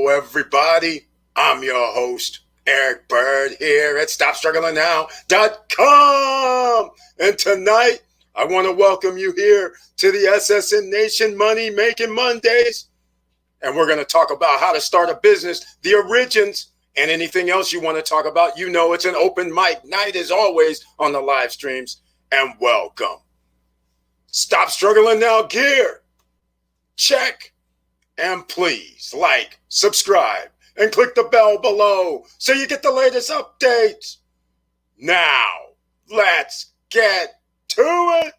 Hello, everybody. I'm your host, Eric Bird, here at StopStrugglingNow.com. And tonight, I want to welcome you here to the SSN Nation Money Making Mondays. And we're going to talk about how to start a business, the origins, and anything else you want to talk about. You know it's an open mic night as always on the live streams. And welcome. Stop Struggling Now gear. Check. And please like, subscribe, and click the bell below so you get the latest updates. Now, let's get to it.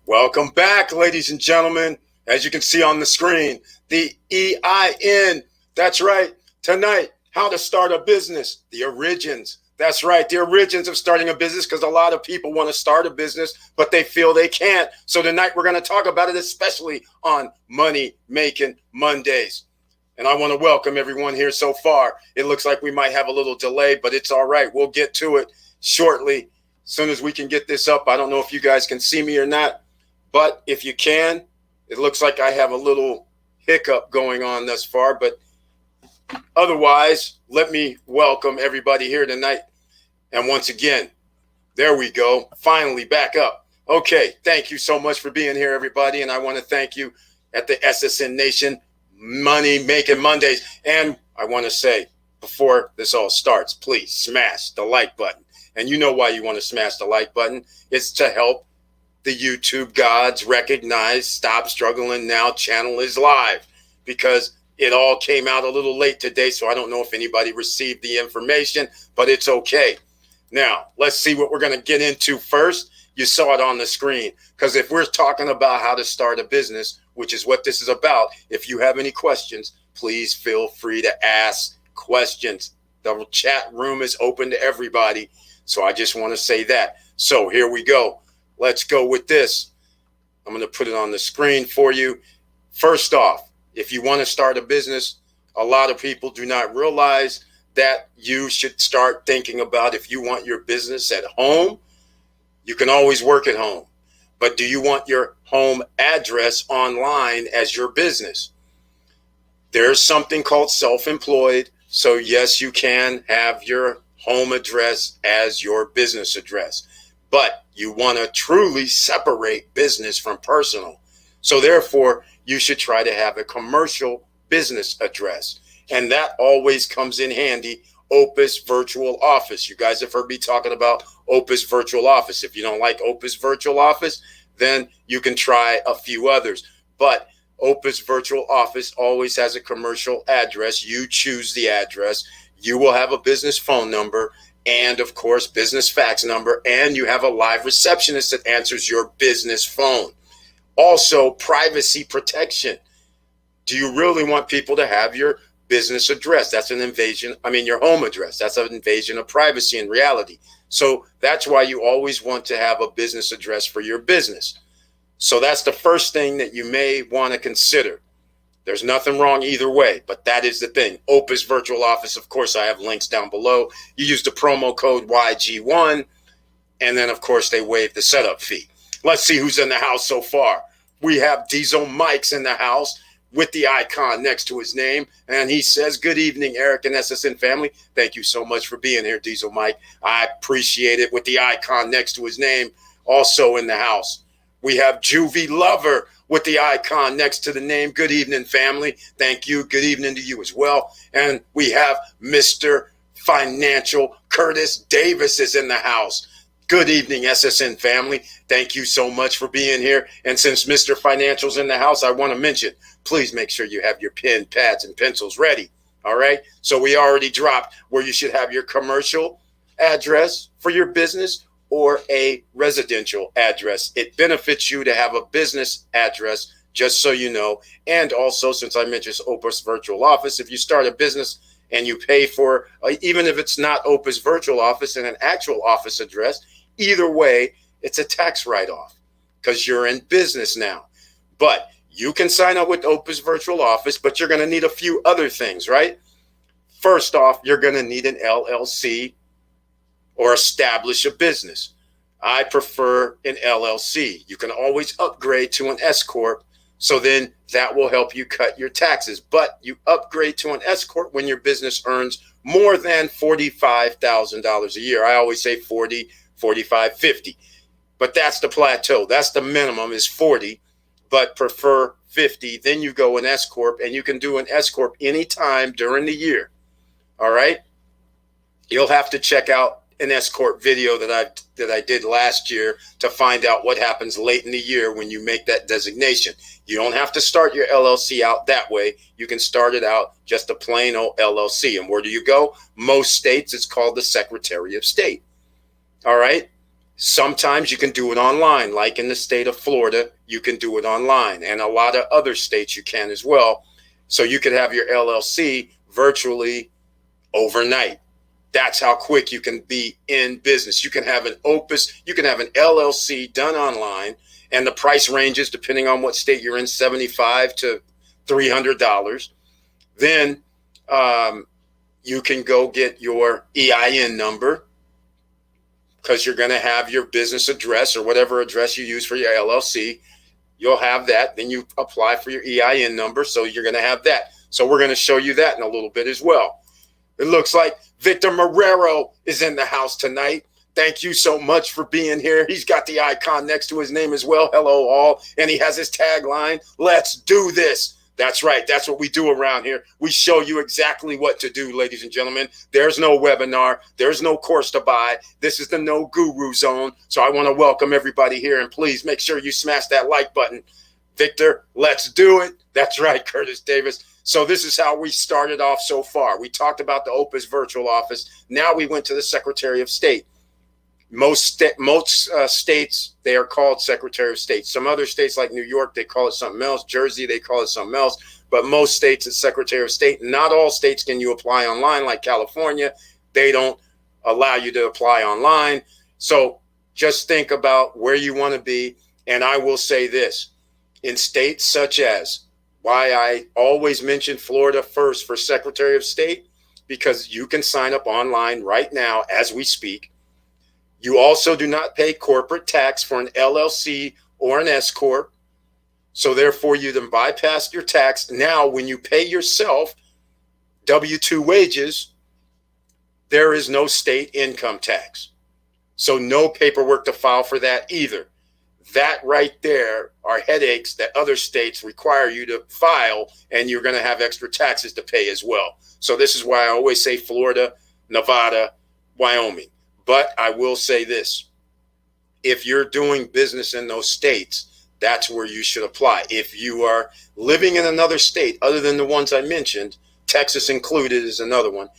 Welcome back, ladies and gentlemen. As you can see on the screen, the EIN. That's right. Tonight, how to start a business, the origins. That's right, the origins of starting a business, because a lot of people want to start a business, but they feel they can't. So tonight, we're going to talk about it, especially on Money Making Mondays. And I want to welcome everyone here so far. It looks like we might have a little delay, but it's all right. We'll get to it shortly. As soon as we can get this up, I don't know if you guys can see me or not. But if you can, it looks like I have a little hiccup going on thus far. But otherwise, let me welcome everybody here tonight. And once again, there we go. Finally back up. Okay, thank you so much for being here, everybody. And I want to thank you at the SSN Nation Money Making Mondays. And I want to say, before this all starts, please smash the like button. And you know why you want to smash the like button. It's to help the YouTube gods recognize Stop Struggling Now channel is live, because it all came out a little late today. So I don't know if anybody received the information, but it's okay. Now, let's see what we're going to get into first. You saw it on the screen, because if we're talking about how to start a business, which is what this is about, if you have any questions, please feel free to ask questions. The chat room is open to everybody. So I just want to say that. So here we go. Let's go with this. I'm going to put it on the screen for you. First off, if you want to start a business, a lot of people do not realize that you should start thinking about, if you want your business at home, you can always work at home. But do you want your home address online as your business? There's something called self-employed. So yes, you can have your home address as your business address. But you want to truly separate business from personal. So therefore, you should try to have a commercial business address. And that always comes in handy. Opus Virtual Office. You guys have heard me talking about Opus Virtual Office. If you don't like Opus Virtual Office, then you can try a few others. But Opus Virtual Office always has a commercial address. You choose the address. You will have a business phone number, and of course, business fax number, and you have a live receptionist that answers your business phone. Also, privacy protection. Do you really want people to have your business address? That's an invasion. Your home address. That's an invasion of privacy in reality. So that's why you always want to have a business address for your business. So that's the first thing that you may want to consider. There's nothing wrong either way, but that is the thing. Opus Virtual Office, of course, I have links down below. You use the promo code YG1, and then, of course, they waive the setup fee. Let's see who's in the house so far. We have Diesel Mike's in the house with the icon next to his name, and he says, good evening, Eric and SSN family. Thank you so much for being here, Diesel Mike. I appreciate it, with the icon next to his name also in the house. We have Juvie Lover with the icon next to the name. Good evening, family. Thank you. Good evening to you as well. And we have Mr. Financial Curtis Davis is in the house. Good evening, SSN family. Thank you so much for being here. And since Mr. Financial's in the house, I want to mention, please make sure you have your pen, pads, and pencils ready. All right. So we already dropped where you should have your commercial address for your business or a residential address. It benefits you to have a business address just so you know. And also, since I mentioned Opus Virtual Office, if you start a business and you pay for, even if it's not Opus Virtual Office and an actual office address, either way, it's a tax write-off because you're in business now. But you can sign up with Opus Virtual Office, but you're going to need a few other things, right? First off, you're going to need an LLC or establish a business. I prefer an LLC. You can always upgrade to an S Corp, so then that will help you cut your taxes. But you upgrade to an S Corp when your business earns more than $45,000 a year. I always say 40, 45, 50. But that's the plateau. That's the minimum is 40, but prefer 50. Then you go an S Corp, and you can do an S Corp anytime during the year. All right? You'll have to check out an S Corp video that I did last year to find out what happens late in the year when you make that designation. You don't have to start your LLC out that way. You can start it out just a plain old LLC. And where do you go? Most states, it's called the Secretary of State. All right? Sometimes you can do it online, like in the state of Florida, you can do it online, and a lot of other states you can as well. So you could have your LLC virtually overnight. That's how quick you can be in business. You can have an Opus, you can have an LLC done online, and the price ranges depending on what state you're in, $75 to $300. Then you can go get your EIN number, because you're going to have your business address or whatever address you use for your LLC. You'll have that. Then you apply for your EIN number. So you're going to have that. So we're going to show you that in a little bit as well. It looks like Victor Marrero is in the house tonight. Thank you so much for being here. He's got the icon next to his name as well. Hello, all. And he has his tagline, "Let's do this." That's right. That's what we do around here. We show you exactly what to do, ladies and gentlemen. There's no webinar. There's no course to buy. This is the no guru zone. So I want to welcome everybody here. And please make sure you smash that like button. Victor, let's do it. That's right, Curtis Davis. So this is how we started off so far. We talked about the Opus Virtual Office. Now we went to the Secretary of State. Most states, they are called Secretary of State. Some other states like New York, they call it something else. Jersey, they call it something else. But most states, it's Secretary of State. Not all states can you apply online, like California. They don't allow you to apply online. So just think about where you want to be. And I will say this, in states such as, why I always mention Florida first for Secretary of State, because you can sign up online right now as we speak. You also do not pay corporate tax for an LLC or an S Corp. So therefore, you then bypass your tax. Now, when you pay yourself W-2 wages, there is no state income tax. So no paperwork to file for that either. That right there are headaches that other states require you to file, and you're going to have extra taxes to pay as well. So this is why I always say Florida, Nevada, Wyoming. But I will say this, if you're doing business in those states, that's where you should apply. If you are living in another state other than the ones I mentioned, Texas included is another one,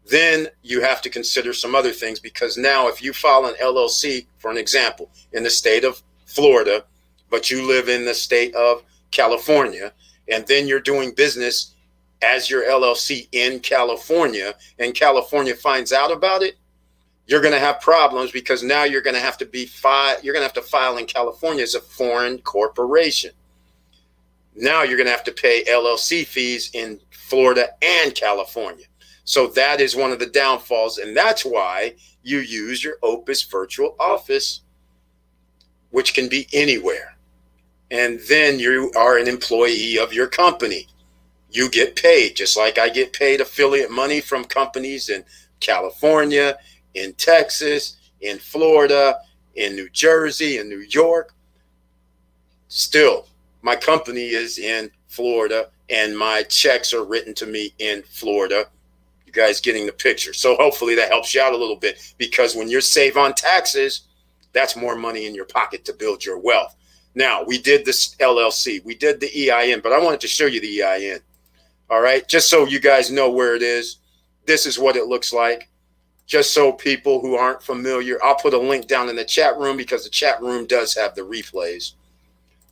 then you have to consider some other things, because now if you file an LLC, for an example, in the state of Florida, but you live in the state of California, and then you're doing business as your LLC in California, and California finds out about it, you're going to have problems, because now you're going to have to file in California as a foreign corporation. Now you're going to have to pay LLC fees in Florida and California. So that is one of the downfalls, and that's why you use your Opus Virtual Office, which can be anywhere. And then you are an employee of your company. You get paid, just like I get paid affiliate money from companies in California, in Texas, in Florida, in New Jersey, in New York. Still, my company is in Florida, and my checks are written to me in Florida. You guys getting the picture? So hopefully that helps you out a little bit, because when you're safe on taxes, that's more money in your pocket to build your wealth. Now, we did this LLC. We did the EIN, but I wanted to show you the EIN. All right, just so you guys know where it is. This is what it looks like. Just so people who aren't familiar, I'll put a link down in the chat room, because the chat room does have the replays.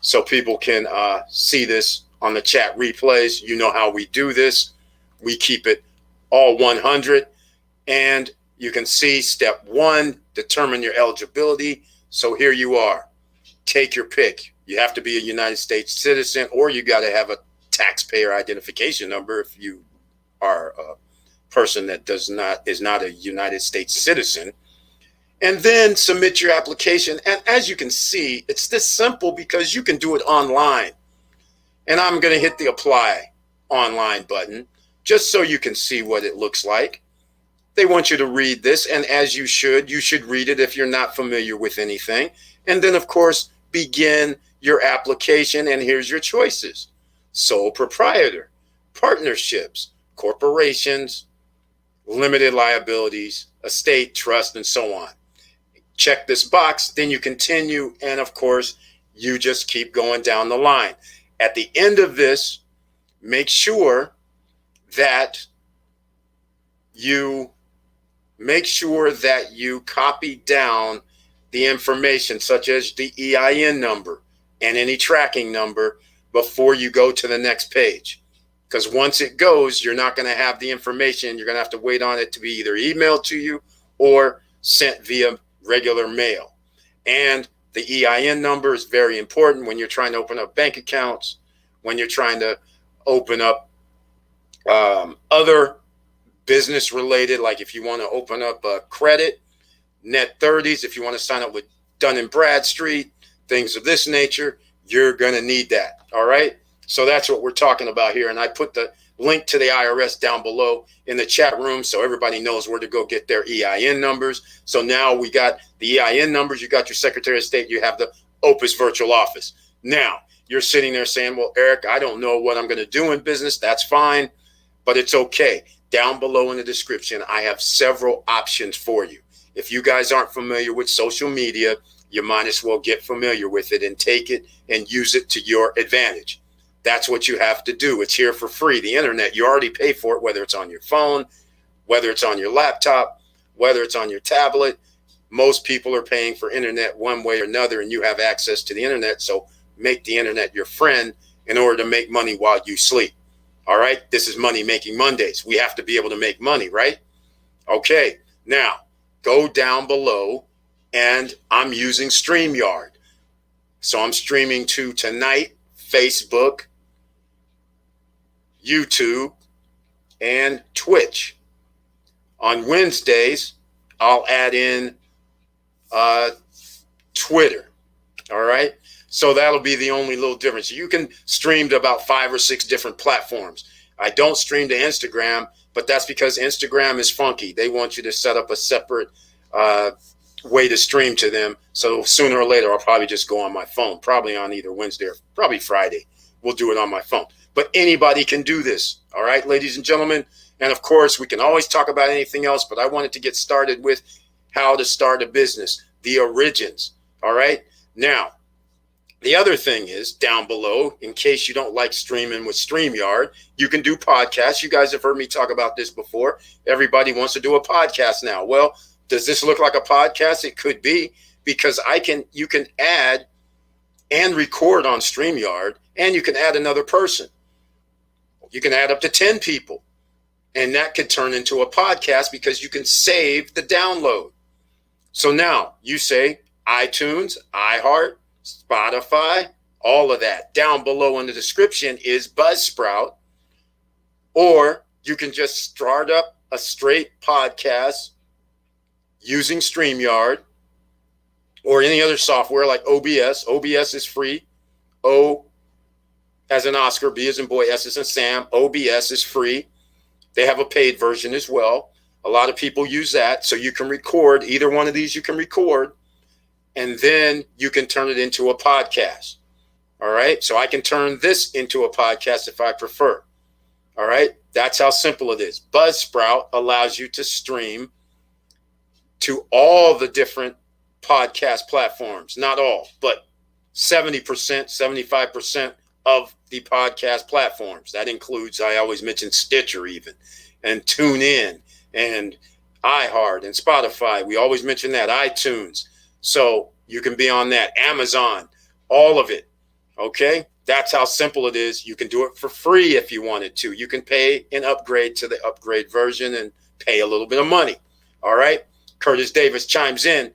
so people can see this on the chat replays. You know how we do this. We keep it all 100. And you can see step 1, determine your eligibility. So here you are. Take your pick. You have to be a United States citizen, or you got to have a taxpayer identification number if you are a person that is not a United States citizen. And then submit your application. And as you can see, it's this simple because you can do it online. And I'm going to hit the apply online button just so you can see what it looks like. They want you to read this, and as you should read it if you're not familiar with anything. And then, of course, begin your application, and here's your choices. Sole proprietor, partnerships, corporations, limited liabilities, estate, trust, and so on. Check this box, then you continue, and of course, you just keep going down the line. At the end of this, make sure that you copy down the information, such as the EIN number and any tracking number, before you go to the next page. Because once it goes, you're not going to have the information. You're going to have to wait on it to be either emailed to you or sent via regular mail. And the EIN number is very important when you're trying to open up bank accounts, when you're trying to open up other business related, like if you want to open up a credit, net 30s, if you want to sign up with Dun & Bradstreet, things of this nature, you're going to need that. All right. So that's what we're talking about here. And I put the link to the IRS down below in the chat room so everybody knows where to go get their EIN numbers. So now we got the EIN numbers. You got your Secretary of State. You have the Opus Virtual Office. Now you're sitting there saying, well, Eric, I don't know what I'm going to do in business. That's fine, but it's okay. Down below in the description, I have several options for you. If you guys aren't familiar with social media, you might as well get familiar with it and take it and use it to your advantage. That's what you have to do. It's here for free. The internet, you already pay for it, whether it's on your phone, whether it's on your laptop, whether it's on your tablet. Most people are paying for internet one way or another, and you have access to the internet. So make the internet your friend in order to make money while you sleep. All right. This is Money Making Mondays. We have to be able to make money, right? Okay. Now go down below, and I'm using StreamYard. So I'm streaming to tonight, Facebook, YouTube, and Twitch. On Wednesdays, I'll add in Twitter. All right. So that'll be the only little difference. You can stream to about 5 or 6 different platforms. I don't stream to Instagram, but that's because Instagram is funky. They want you to set up a separate way to stream to them. So sooner or later, I'll probably just go on my phone, probably on either Wednesday or probably Friday. We'll do it on my phone. But anybody can do this. All right, ladies and gentlemen. And of course, we can always talk about anything else, but I wanted to get started with how to start a business, the origins. All right. Now, the other thing is down below, in case you don't like streaming with StreamYard, you can do podcasts. You guys have heard me talk about this before. Everybody wants to do a podcast now. Well, does this look like a podcast? It could be, because you can add and record on StreamYard, and you can add another person. You can add up to 10 people, and that could turn into a podcast because you can save the download. So now you say iTunes, iHeart, Spotify, all of that. Down below in the description is Buzzsprout, or you can just start up a straight podcast using StreamYard or any other software like OBS. OBS is free. O as in Oscar, B as in boy, S as in Sam. OBS is free. They have a paid version as well. A lot of people use that. So you can record either one of these. You can record, and then you can turn it into a podcast. All right. So I can turn this into a podcast if I prefer. All right. That's how simple it is. Buzzsprout allows you to stream to all the different podcast platforms. Not all, but 70%, 75% of the podcast platforms. That includes, I always mention Stitcher even, and TuneIn, and iHeart, and Spotify. We always mention that. iTunes. So you can be on that. Amazon, all of it. Okay, that's how simple it is. You can do it for free if you wanted to. You can pay and upgrade to the upgrade version and pay a little bit of money. All right, Curtis Davis chimes in.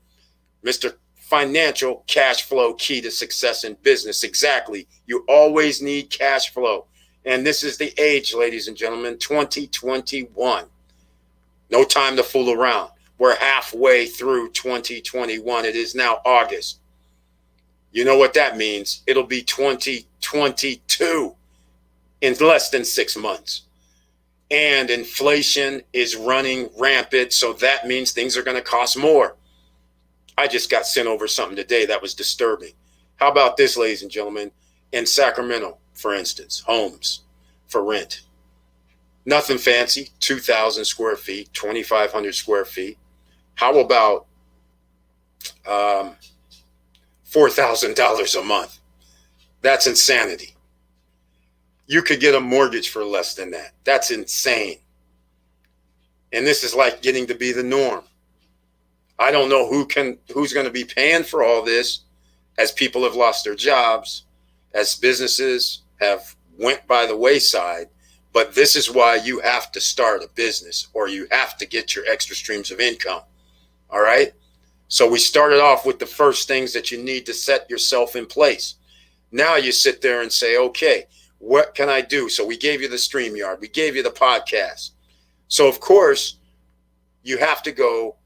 Mr. Financial cash flow key to success in business. Exactly. You always need cash flow. And this is the age, ladies and gentlemen, 2021. No time to fool around. We're halfway through 2021. It is now August. You know what that means? It'll be 2022 in less than 6 months. And inflation is running rampant. So that means things are going to cost more. I just got sent over something today that was disturbing. How about this, ladies and gentlemen? In Sacramento, for instance, homes for rent. Nothing fancy, 2,000 square feet, 2,500 square feet. How about $4,000 a month? That's insanity. You could get a mortgage for less than that. That's insane. And this is like getting to be the norm. I don't know who's going to be paying for all this as people have lost their jobs, as businesses have went by the wayside. But this is why you have to start a business, or you have to get your extra streams of income. All right. So we started off with the first things that you need to set yourself in place. Now you sit there and say, okay, what can I do? So we gave you the StreamYard. We gave you the podcast. So, of course, you have to go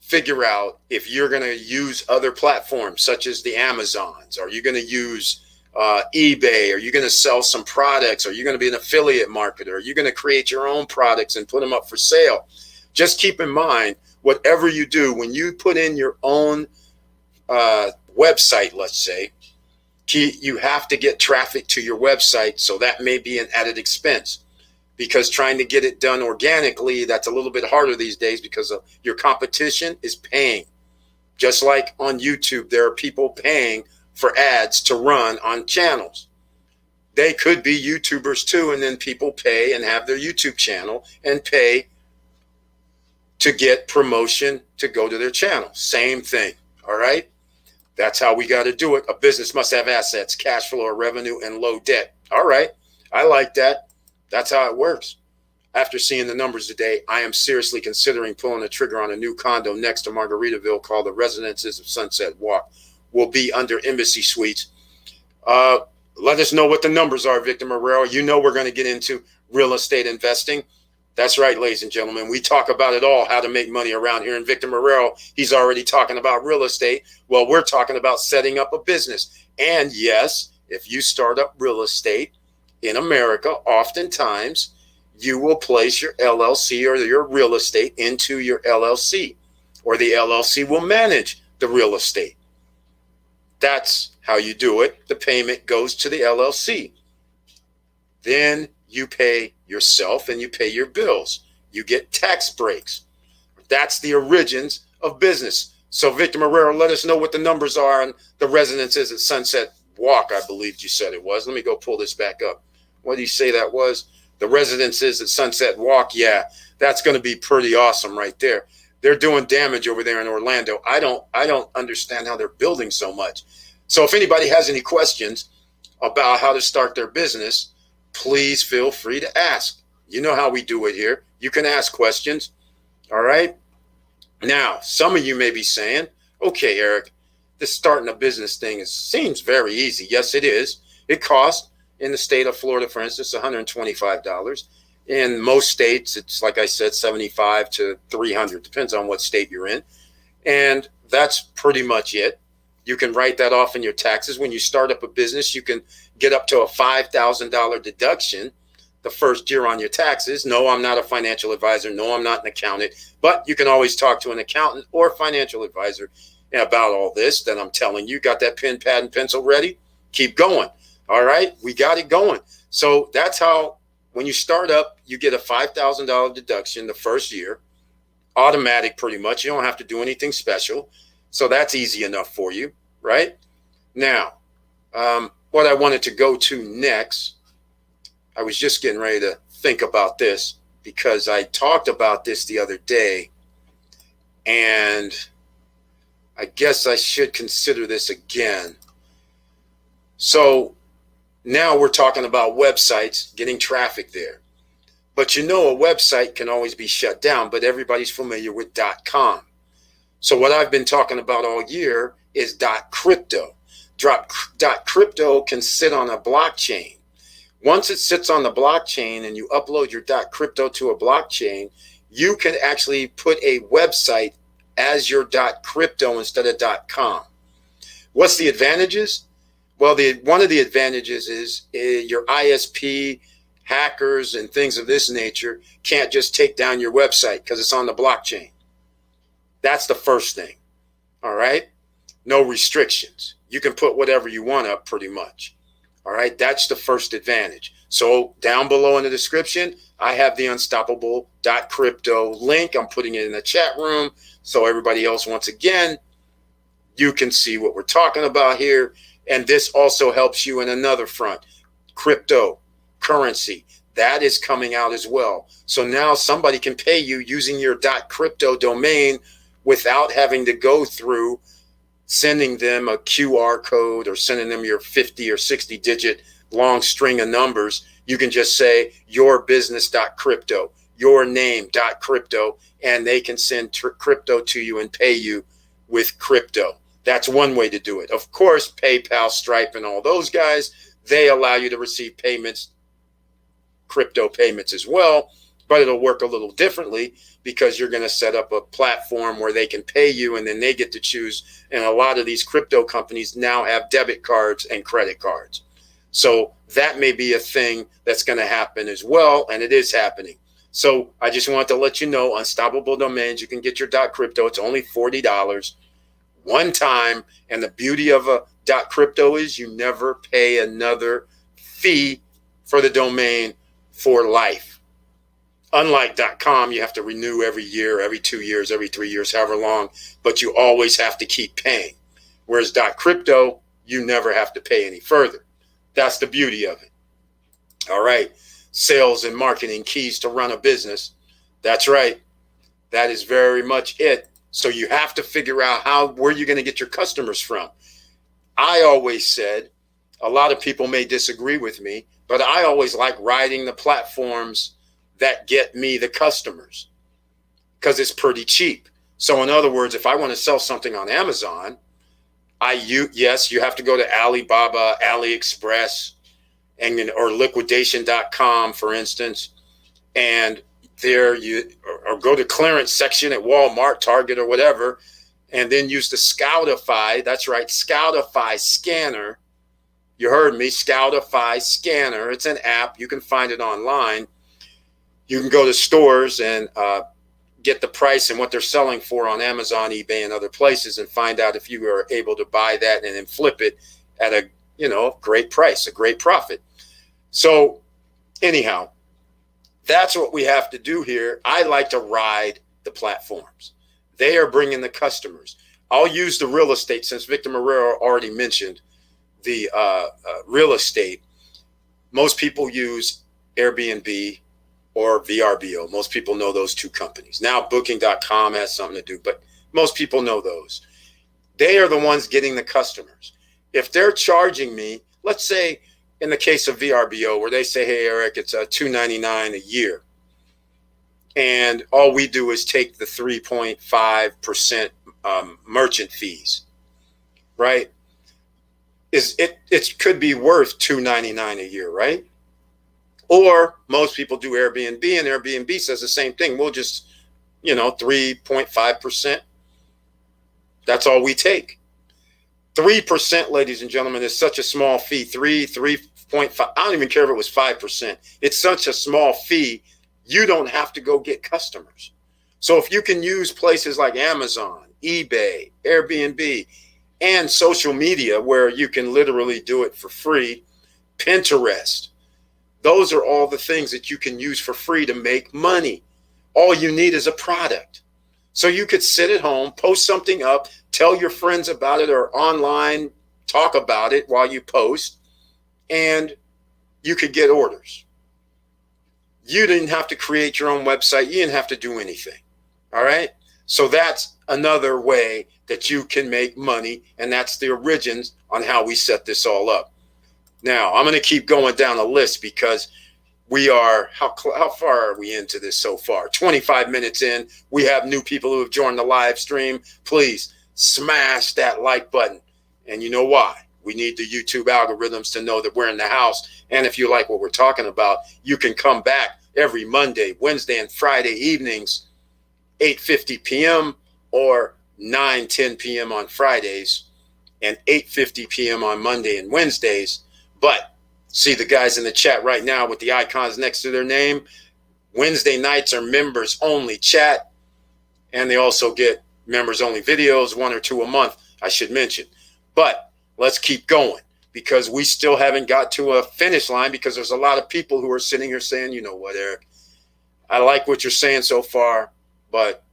figure out if you're going to use other platforms such as the Amazons. Are you going to use eBay? Are you going to sell some products? Are you going to be an affiliate marketer? Are you going to create your own products and put them up for sale? Just keep in mind, whatever you do, when you put in your own website, let's say, you have to get traffic to your website. So that may be an added expense, because trying to get it done organically, that's a little bit harder these days because your competition is paying. Just like on YouTube, there are people paying for ads to run on channels. They could be YouTubers too, and then people pay and have their YouTube channel and pay to get promotion to go to their channel. Same thing, all right? That's how we got to do it. A business must have assets, cash flow or revenue, and low debt. All right, I like that. That's how it works. After seeing the numbers today, I am seriously considering pulling the trigger on a new condo next to Margaritaville called the Residences of Sunset Walk. Will be under Embassy Suites. Let us know what the numbers are, Victor Marrero. You know we're going to get into real estate investing. That's right, ladies and gentlemen. We talk about it all, how to make money around here. And Victor Marrero, he's already talking about real estate. Well, we're talking about setting up a business. And yes, if you start up real estate in America, oftentimes you will place your LLC or your real estate into your LLC, or the LLC will manage the real estate. That's how you do it. The payment goes to the LLC. Then you pay yourself and you pay your bills. You get tax breaks. That's the origins of business. So Victor Marrero, let us know what the numbers are on the Residences at Sunset Walk, I believe you said it was. Let me go pull this back up. What did you say that was? The Residences at Sunset Walk. Yeah, that's going to be pretty awesome right there. They're doing damage over there in Orlando. I don't understand how they're building so much. So if anybody has any questions about how to start their business, please feel free to ask. You know how we do it here. You can ask questions. All right. Now, some of you may be saying, okay, Eric, this starting a business thing seems very easy. Yes, it is. It costs, in the state of Florida, for instance, $125. In most states, it's, like I said, $75 to $300. Depends on what state you're in. And that's pretty much it. You can write that off in your taxes. When you start up a business, you can get up to a $5,000 deduction the first year on your taxes. No, I'm not a financial advisor. No, I'm not an accountant. But you can always talk to an accountant or financial advisor about all this that I'm telling you. Got that pen, pad, and pencil ready? Keep going. All right? We got it going. So that's how, when you start up, you get a $5,000 deduction the first year. Automatic, pretty much. You don't have to do anything special. So that's easy enough for you, right? Now, what I wanted to go to next, I was just getting ready to think about this because I talked about this the other day, and I guess I should consider this again. So now we're talking about websites, getting traffic there. But you know, a website can always be shut down, but everybody's familiar with .com. So what I've been talking about all year is .crypto. .crypto can sit on a blockchain. Once it sits on the blockchain and you upload your .crypto to a blockchain, you can actually put a website as your .crypto instead of .com. What's the advantages? Well, one of the advantages is your ISP hackers and things of this nature can't just take down your website because it's on the blockchain. That's the first thing. All right. No restrictions. You can put whatever you want up pretty much. All right. That's the first advantage. So down below in the description, I have the unstoppable.crypto link. I'm putting it in the chat room. So everybody else, once again, you can see what we're talking about here. And this also helps you in another front. Cryptocurrency. That is coming out as well. So now somebody can pay you using your .crypto domain without having to go through sending them a QR code or sending them your 50 or 60 digit long string of numbers. You can just say your business.crypto, your name.crypto, and they can send crypto to you and pay you with crypto. That's one way to do it. Of course, PayPal, Stripe, and all those guys, they allow you to receive payments, crypto payments as well, but it'll work a little differently because you're going to set up a platform where they can pay you and then they get to choose. And a lot of these crypto companies now have debit cards and credit cards. So that may be a thing that's going to happen as well. And it is happening. So I just wanted to let you know, Unstoppable Domains, you can get your .crypto. It's only $40 one time. And the beauty of a .crypto is you never pay another fee for the domain for life. Unlike .com, you have to renew every year, every 2 years, every 3 years, however long, but you always have to keep paying. Whereas .crypto, you never have to pay any further. That's the beauty of it. All right. Sales and marketing keys to run a business. That's right. That is very much it. So you have to figure out where you're going to get your customers from. I always said, a lot of people may disagree with me, but I always like riding the platforms that get me the customers because it's pretty cheap. So in other words, if I want to sell something on Amazon, yes, you have to go to Alibaba, AliExpress, or liquidation.com, for instance, and there or go to clearance section at Walmart, Target, or whatever, and then use the Scoutify. That's right, Scoutify scanner. You heard me, Scoutify scanner. It's an app. You can find it online. You can go to stores and get the price and what they're selling for on Amazon, eBay, and other places, and find out if you are able to buy that and then flip it at a great price, a great profit. So anyhow, that's what we have to do here. I like to ride the platforms. They are bringing the customers. I'll use the real estate since Victor Marrero already mentioned the real estate. Most people use Airbnb or VRBO. Most people know those two companies. Now booking.com has something to do, but most people know those. They are the ones getting the customers. If they're charging me, let's say in the case of VRBO, where they say, hey, Eric, it's $299 a year. And all we do is take the 3.5% merchant fees, right? It could be worth $299 a year, right? Or most people do Airbnb, and Airbnb says the same thing. We'll just, 3.5%. That's all we take. 3%, ladies and gentlemen, is such a small fee. 3.5. I don't even care if it was 5%. It's such a small fee. You don't have to go get customers. So if you can use places like Amazon, eBay, Airbnb, and social media where you can literally do it for free, Pinterest, those are all the things that you can use for free to make money. All you need is a product. So you could sit at home, post something up, tell your friends about it, or online talk about it while you post, and you could get orders. You didn't have to create your own website. You didn't have to do anything. All right. So that's another way that you can make money. And that's the origins on how we set this all up. Now, I'm going to keep going down the list because we are, how far are we into this so far? 25 minutes in. We have new people who have joined the live stream. Please smash that like button. And you know why? We need the YouTube algorithms to know that we're in the house. And if you like what we're talking about, you can come back every Monday, Wednesday, and Friday evenings, 8:50 p.m. or 9:10 p.m. on Fridays, and 8:50 p.m. on Monday and Wednesdays. But see the guys in the chat right now with the icons next to their name. Wednesday nights are members only chat, and they also get members only videos, 1 or 2 a month, I should mention. But let's keep going because we still haven't got to a finish line because there's a lot of people who are sitting here saying, you know what, Eric, I like what you're saying so far, but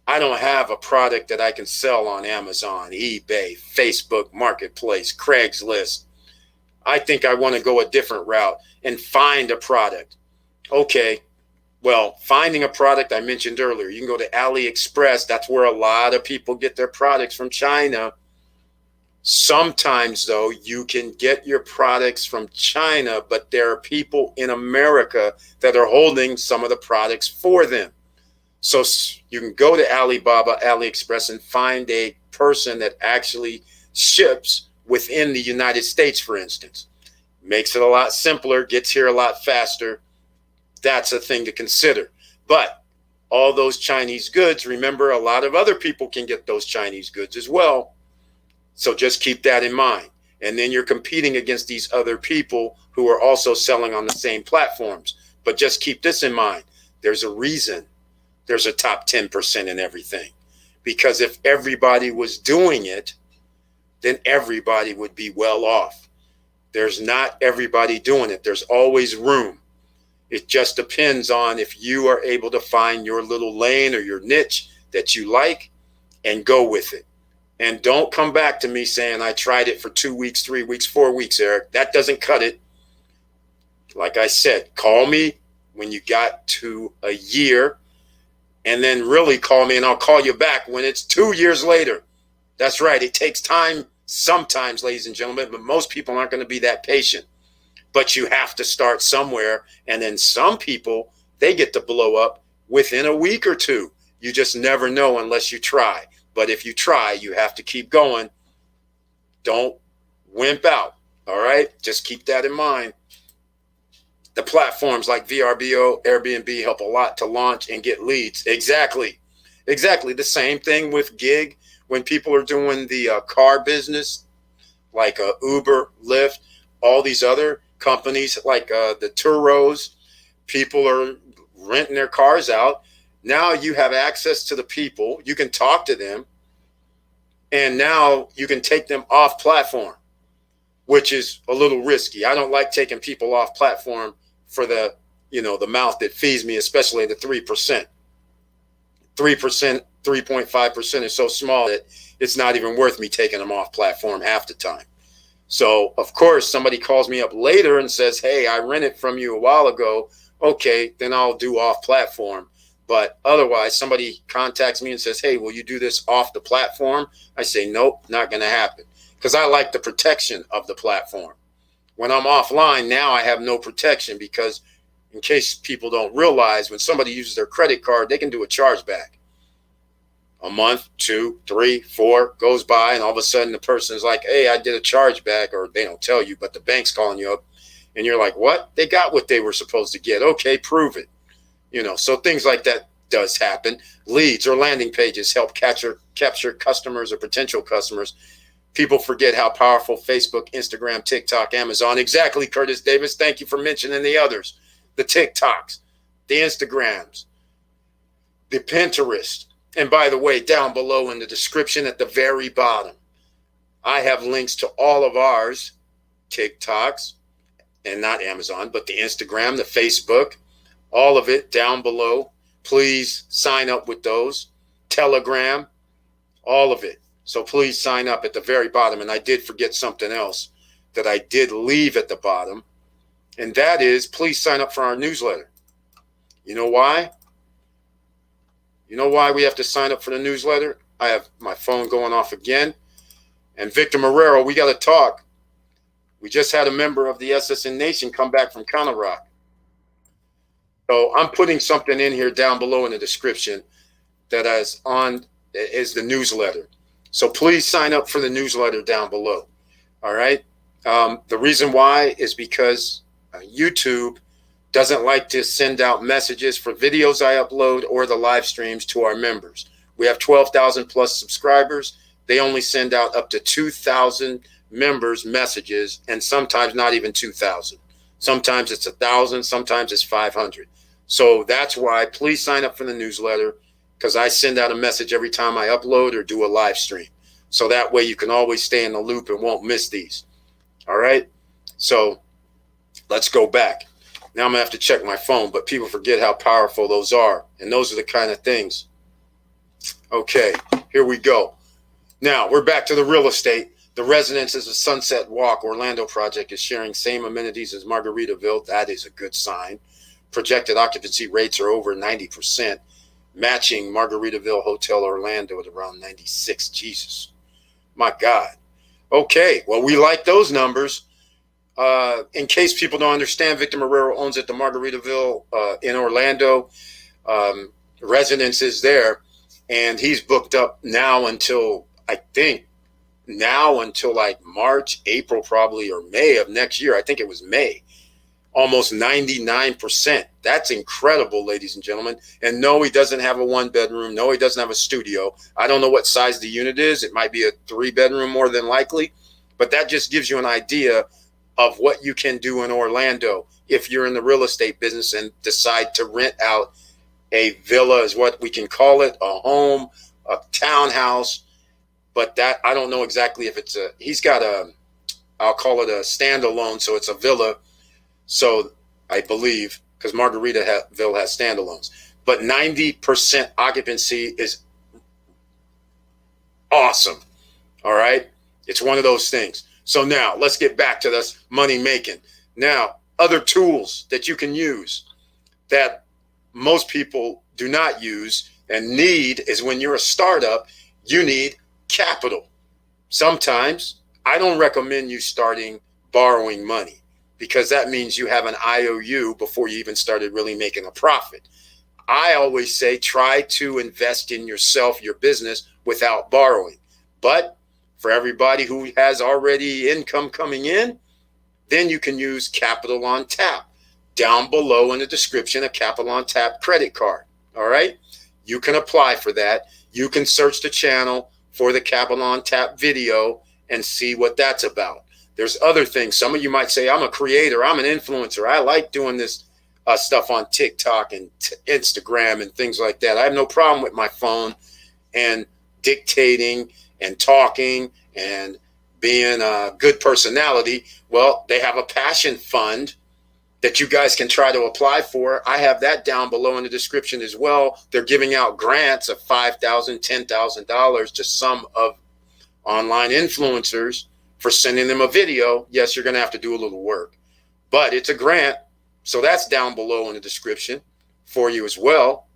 I don't have a product that I can sell on Amazon, eBay, Facebook Marketplace, Craigslist. I think I want to go a different route and find a product. Okay, well, finding a product I mentioned earlier, you can go to AliExpress. That's where a lot of people get their products from China. Sometimes, though, you can get your products from China, but there are people in America that are holding some of the products for them. So you can go to Alibaba, AliExpress, and find a person that actually ships within the United States, for instance. Makes it a lot simpler, gets here a lot faster. That's a thing to consider. But all those Chinese goods, remember, a lot of other people can get those Chinese goods as well. So just keep that in mind. And then you're competing against these other people who are also selling on the same platforms. But just keep this in mind. There's a reason there's a top 10% in everything. Because if everybody was doing it, then everybody would be well off. There's not everybody doing it. There's always room. It just depends on if you are able to find your little lane or your niche that you like and go with it. And don't come back to me saying I tried it for 2 weeks, 3 weeks, 4 weeks, Eric. That doesn't cut it. Like I said, call me when you got to a year, and then really call me and I'll call you back when it's 2 years later. That's right. It takes time sometimes, ladies and gentlemen, but most people aren't going to be that patient. But you have to start somewhere. And then some people, they get to blow up within a week or two. You just never know unless you try. But if you try, you have to keep going. Don't wimp out. All right? Just keep that in mind. The platforms like VRBO, Airbnb help a lot to launch and get leads. Exactly. The same thing with gig. When people are doing the car business, like Uber, Lyft, all these other companies like the Turos, people are renting their cars out. Now you have access to the people. You can talk to them. And now you can take them off platform, which is a little risky. I don't like taking people off platform for the mouth that feeds me, especially the 3%. 3%, 3.5% is so small that it's not even worth me taking them off platform half the time. So, of course, somebody calls me up later and says, hey, I rented from you a while ago. Okay, then I'll do off platform. But otherwise, somebody contacts me and says, hey, will you do this off the platform? I say, nope, not going to happen. Because I like the protection of the platform. When I'm offline, now I have no protection because in case people don't realize, when somebody uses their credit card, they can do a chargeback. A month, 2, 3, 4 goes by, and all of a sudden the person is like, hey, I did a chargeback, or they don't tell you, but the bank's calling you up, and you're like, what? They got what they were supposed to get. Okay, prove it. So things like that does happen. Leads or landing pages help capture customers or potential customers. People forget how powerful Facebook, Instagram, TikTok, Amazon. Exactly, Curtis Davis. Thank you for mentioning the others. The TikToks, the Instagrams, the Pinterest. And by the way, down below in the description at the very bottom, I have links to all of ours, TikToks, and not Amazon, but the Instagram, the Facebook, all of it down below. Please sign up with those. Telegram, all of it. So please sign up at the very bottom. And I did forget something else that I did leave at the bottom. And that is, please sign up for our newsletter. You know why? You know why we have to sign up for the newsletter? I have my phone going off again. And Victor Marrero, we got to talk. We just had a member of the SSN Nation come back from Counter Rock. So I'm putting something in here down below in the description that is the newsletter. So please sign up for the newsletter down below. All right. The reason why is because YouTube doesn't like to send out messages for videos I upload or the live streams to our members. We have 12,000 plus subscribers. They only send out up to 2,000 members messages, and sometimes not even 2,000. Sometimes it's 1,000, sometimes it's 500. So that's why please sign up for the newsletter, because I send out a message every time I upload or do a live stream. So that way you can always stay in the loop and won't miss these. All right. So let's go back. Now I'm going to have to check my phone, but people forget how powerful those are. And those are the kind of things. Okay, here we go. Now we're back to the real estate. The Residences of Sunset Walk Orlando project is sharing same amenities as Margaritaville. That is a good sign. Projected occupancy rates are over 90%, matching Margaritaville Hotel Orlando at around 96. Jesus, my God. Okay, well, we like those numbers. In case people don't understand, Victor Marrero owns at the Margaritaville in Orlando. Residences there, and he's booked up now until, I think, like March, April probably, or May of next year. I think it was May. Almost 99%. That's incredible, ladies and gentlemen. And no, he doesn't have a 1-bedroom. No, he doesn't have a studio. I don't know what size the unit is. It might be a 3-bedroom more than likely. But that just gives you an idea of what you can do in Orlando if you're in the real estate business and decide to rent out a villa, is what we can call it, a home, a townhouse. But that, I don't know exactly if it's he's got I'll call it a standalone, so it's a villa. So I believe, because Margaritaville has standalones, but 90% occupancy is awesome. All right. It's one of those things. So now let's get back to this money making. Now, other tools that you can use that most people do not use and need is when you're a startup, you need capital. Sometimes I don't recommend you starting borrowing money, because that means you have an IOU before you even started really making a profit. I always say try to invest in yourself, your business, without borrowing. But for everybody who has already income coming in, then you can use Capital on Tap. Down below in the description, a Capital on Tap credit card. All right? You can apply for that. You can search the channel for the Capital on Tap video and see what that's about. There's other things. Some of you might say, I'm a creator, I'm an influencer, I like doing this stuff on TikTok and Instagram and things like that. I have no problem with my phone and dictating and talking and being a good personality. Well, they have a passion fund that you guys can try to apply for. I have that down below in the description as well. They're giving out grants of $5,000, $10,000 to some of online influencers for sending them a video. Yes, you're going to have to do a little work, but it's a grant. So that's down below in the description for you as well.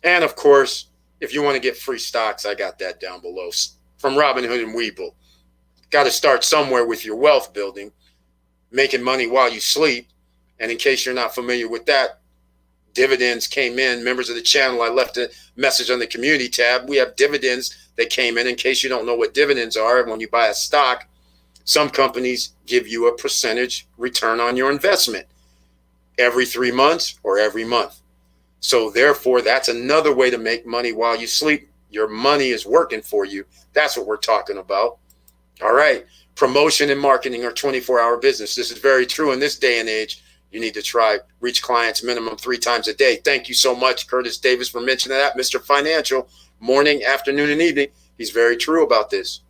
And of course, if you want to get free stocks, I got that down below from Robinhood and Webull. Got to start somewhere with your wealth building, making money while you sleep. And in case you're not familiar with that, dividends came in. Members of the channel, I left a message on the community tab. We have dividends that came in case you don't know what dividends are. When you buy a stock, some companies give you a percentage return on your investment every 3 months or every month. So therefore, that's another way to make money while you sleep. Your money is working for you. That's what we're talking about. All right. Promotion and marketing are 24-hour business. This is very true in this day and age. You need to try reach clients minimum 3 times a day. Thank you so much, Curtis Davis, for mentioning that. Mr. Financial, morning, afternoon, and evening. He's very true about this.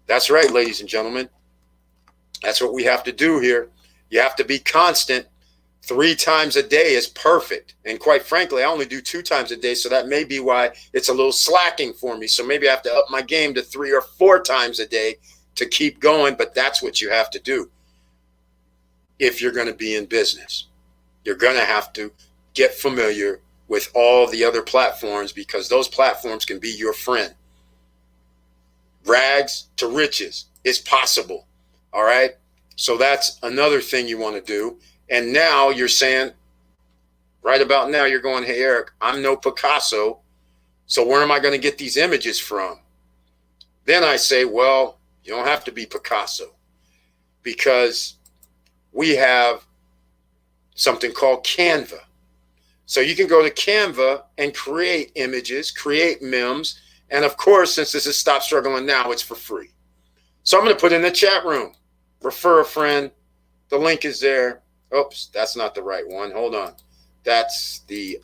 That's right, ladies and gentlemen. That's what we have to do here. You have to be constant. 3 times a day is perfect. And quite frankly, I only do 2 times a day. So that may be why it's a little slacking for me. So maybe I have to up my game to 3 or 4 times a day to keep going. But that's what you have to do. If you're going to be in business, you're going to have to get familiar with all the other platforms, because those platforms can be your friend. Rags to riches is possible. All right. So that's another thing you want to do. And now you're saying, right about now, you're going, hey, Eric, I'm no Picasso. So where am I going to get these images from? Then I say, well, you don't have to be Picasso, because we have something called Canva. So you can go to Canva and create images, create memes. And of course, since this is Stop Struggling Now, it's for free. So I'm going to put in the chat room, refer a friend. The link is there. Oops, that's not the right one. Hold on. That's the,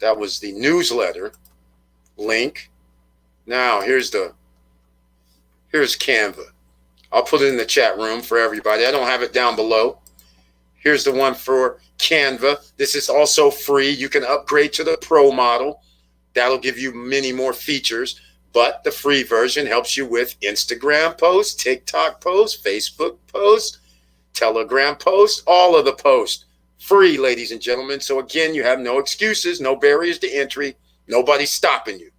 that was the newsletter link. Now here's Canva. I'll put it in the chat room for everybody. I don't have it down below. Here's the one for Canva. This is also free. You can upgrade to the pro model. That'll give you many more features, but the free version helps you with Instagram posts, TikTok posts, Facebook posts, Telegram posts, all of the posts. Free, ladies and gentlemen. So again, you have no excuses, no barriers to entry. Nobody's stopping you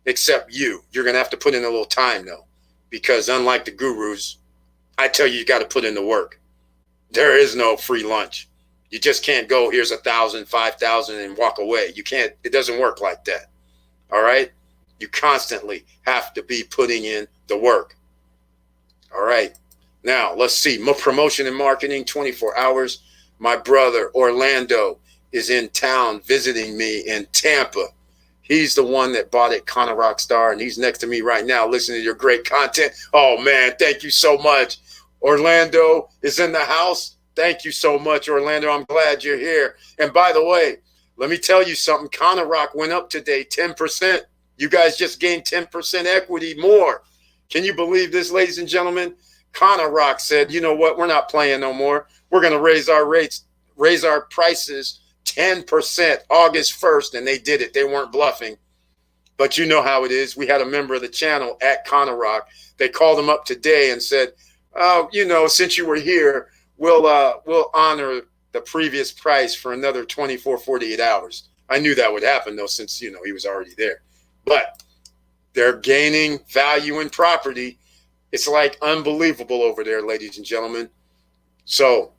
except you. You're going to have to put in a little time though, because unlike the gurus, I tell you, you got to put in the work. There is no free lunch. You just can't go, here's 1,000, 5,000 and walk away. You can't, it doesn't work like that. All right. You constantly have to be putting in the work. All right. Now let's see. Promotion and marketing, 24 hours. My brother Orlando is in town visiting me in Tampa. He's the one that bought it, Connor Rockstar, and he's next to me right now listening to your great content. Oh man, thank you so much. Orlando is in the house. Thank you so much, Orlando. I'm glad you're here. And by the way, let me tell you something. Connor Rock went up today 10%. You guys just gained 10% equity more. Can you believe this, ladies and gentlemen? Connor Rock said, you know what? We're not playing no more. We're going to raise our rates, raise our prices 10% August 1st. And they did it. They weren't bluffing. But you know how it is. We had a member of the channel at Connor Rock. They called him up today and said, oh, you know, since you were here, we'll honor the previous price for another 24, 48 hours. I knew that would happen, though, since, you know, he was already there. But they're gaining value in property. It's like unbelievable over there, ladies and gentlemen. So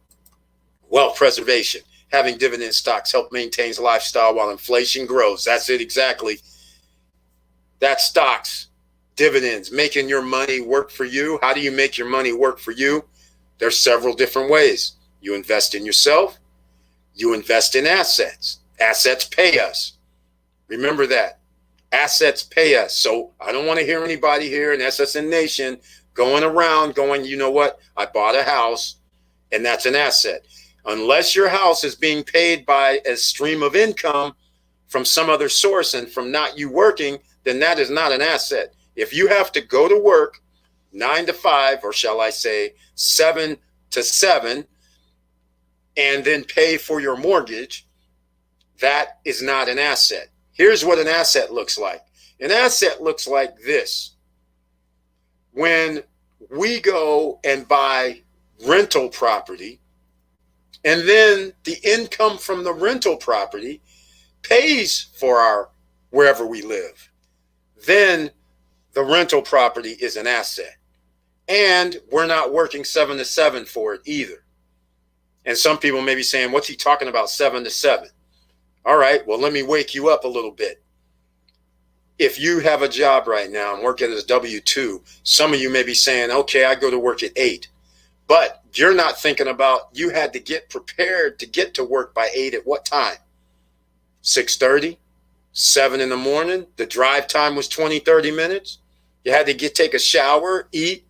wealth preservation, having dividend stocks help maintains lifestyle while inflation grows. That's it exactly. That's stocks. Dividends, making your money work for you. How do you make your money work for you? There's several different ways. You invest in yourself. You invest in assets. Assets pay us. Remember that. Assets pay us. So I don't want to hear anybody here in SSN Nation going around going, you know what? I bought a house and that's an asset. Unless your house is being paid by a stream of income from some other source and from not you working, then that is not an asset. If you have to go to work 9 to 5, or shall I say 7 to 7, and then pay for your mortgage, that is not an asset. Here's what an asset looks like. An asset looks like this. When we go and buy rental property, and then the income from the rental property pays for our wherever we live, then the rental property is an asset. And we're not working 7 to 7 for it either. And some people may be saying, what's he talking about 7 to 7? All right, well, let me wake you up a little bit. If you have a job right now and work as a W-2, some of you may be saying, okay, I go to work at 8. But you're not thinking about you had to get prepared to get to work by 8 at what time? 6:30? 7 in the morning? The drive time was 20, 30 minutes? You had to take a shower, eat,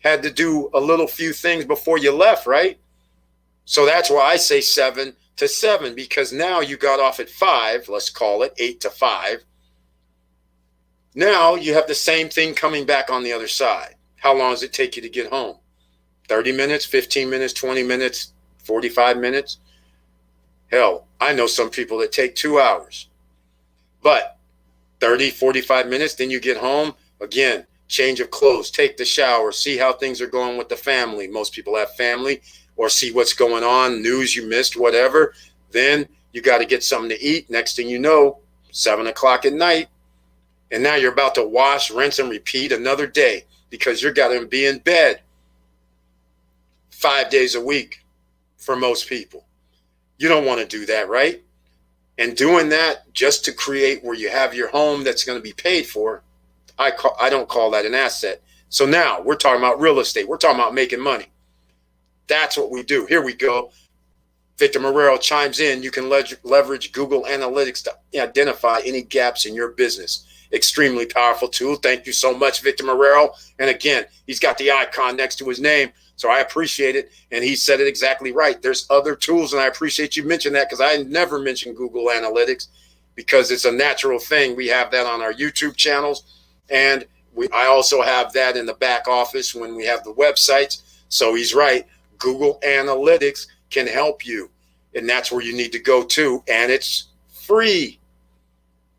had to do a little few things before you left, right? So that's why I say 7 to 7, because now you got off at 5, let's call it 8 to 5. Now you have the same thing coming back on the other side. How long does it take you to get home? 30 minutes, 15 minutes, 20 minutes, 45 minutes? Hell, I know some people that take 2 hours. But 30, 45 minutes, then you get home. Again, change of clothes, take the shower, see how things are going with the family. Most people have family, or see what's going on, news you missed, whatever. Then you got to get something to eat. Next thing you know, 7 o'clock at night. And now you're about to wash, rinse, and repeat another day because you're got to be in bed 5 days a week for most people. You don't want to do that, right? And doing that just to create where you have your home that's going to be paid for, I don't call that an asset. So now we're talking about real estate. We're talking about making money. That's what we do. Here we go. Victor Marrero chimes in. You can leverage Google Analytics to identify any gaps in your business. Extremely powerful tool. Thank you so much, Victor Marrero. And again, he's got the icon next to his name, so I appreciate it. And he said it exactly right. There's other tools, and I appreciate you mentioning that, because I never mentioned Google Analytics because it's a natural thing. We have that on our YouTube channels, and I also have that in the back office when we have the websites. So he's right. Google Analytics can help you, and that's where you need to go to, and it's free.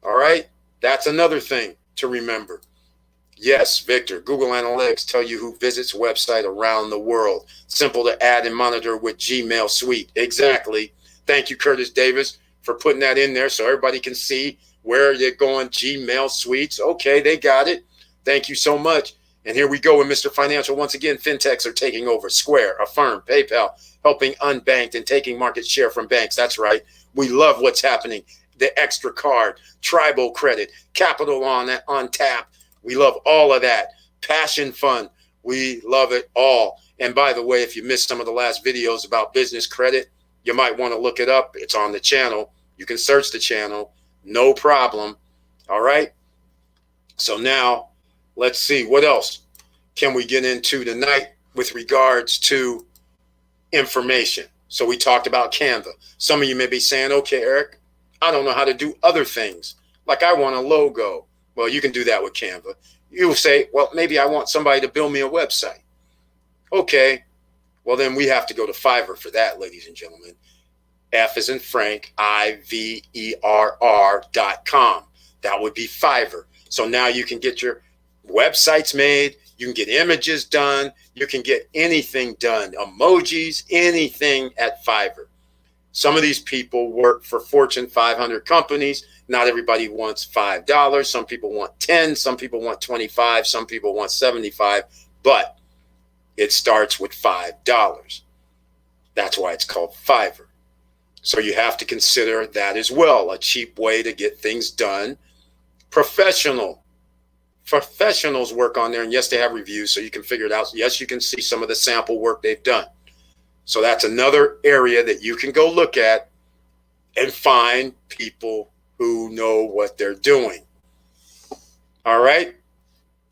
All right, that's another thing to remember. Yes, Victor, Google Analytics tell you who visits website around the world. Simple to add and monitor with Gmail Suite. Exactly. Thank you, Curtis Davis, for putting that in there so everybody can see where you're going. Gmail Suites. Okay, they got it. Thank you so much. And here we go with Mr. Financial. Once again, fintechs are taking over. Square, Affirm, PayPal, helping unbanked and taking market share from banks. That's right. We love what's happening. The Extra Card, Tribal Credit, Capital on Tap. We love all of that. Passion Fund. We love it all. And by the way, if you missed some of the last videos about business credit, you might want to look it up. It's on the channel. You can search the channel. No problem. All right. So now let's see, what else can we get into tonight with regards to information? So we talked about Canva. Some of you may be saying, okay, Eric, I don't know how to do other things. Like I want a logo. Well, you can do that with Canva. You will say, well, maybe I want somebody to build me a website. Okay, well, then we have to go to Fiverr for that, ladies and gentlemen. F as in Frank, IVERR.com. That would be Fiverr. So now you can get your websites made. You can get images done. You can get anything done, emojis, anything at Fiverr. Some of these people work for Fortune 500 companies. Not everybody wants $5. Some people want 10. Some people want 25. Some people want 75. But it starts with $5. That's why it's called Fiverr. So you have to consider that as well, a cheap way to get things done. Professionals work on there, and yes, they have reviews, so you can figure it out. Yes, you can see some of the sample work they've done. So that's another area that you can go look at and find people who know what they're doing. All right.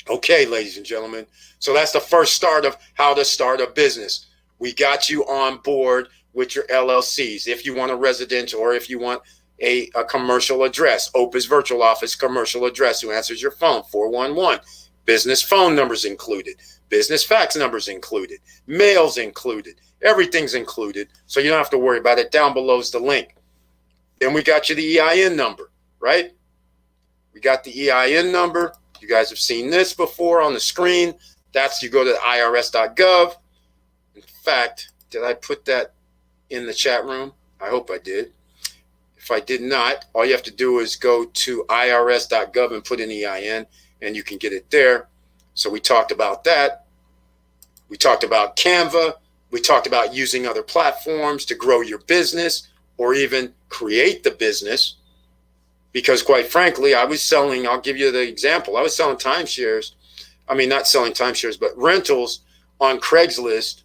Okay, ladies and gentlemen. So that's the first start of how to start a business. We got you on board with your LLCs. If you want a residential or if you want a commercial address, Opus Virtual Office commercial address, who answers your phone, 411. Business phone numbers included. Business fax numbers included. Mails included. Everything's included, so you don't have to worry about it. Down below is the link. Then we got you the EIN number, right? We got the EIN number. You guys have seen this before on the screen. That's, you go to irs.gov. In fact, did I put that in the chat room? I hope I did. If I did not, all you have to do is go to irs.gov and put in EIN, and you can get it there. So we talked about that. We talked about Canva. We talked about using other platforms to grow your business or even create the business. Because quite frankly, I was selling, I'll give you the example. I was selling timeshares. I mean, not selling timeshares, but rentals on Craigslist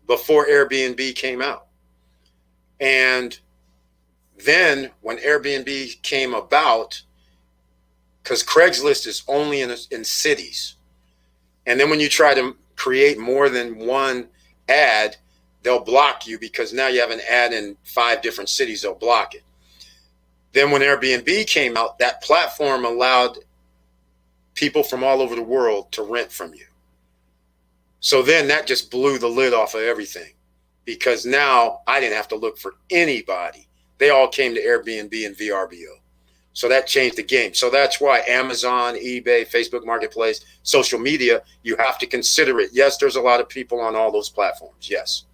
before Airbnb came out. And then when Airbnb came about, because Craigslist is only in cities. And then when you try to create more than one ad, they'll block you, because now you have an ad in 5 different cities, they'll block it. Then when Airbnb came out, that platform allowed people from all over the world to rent from you. So then that just blew the lid off of everything, because now I didn't have to look for anybody. They all came to Airbnb and VRBO. So that changed the game. So that's why Amazon, eBay, Facebook Marketplace, social media, you have to consider it. Yes, there's a lot of people on all those platforms. Yes.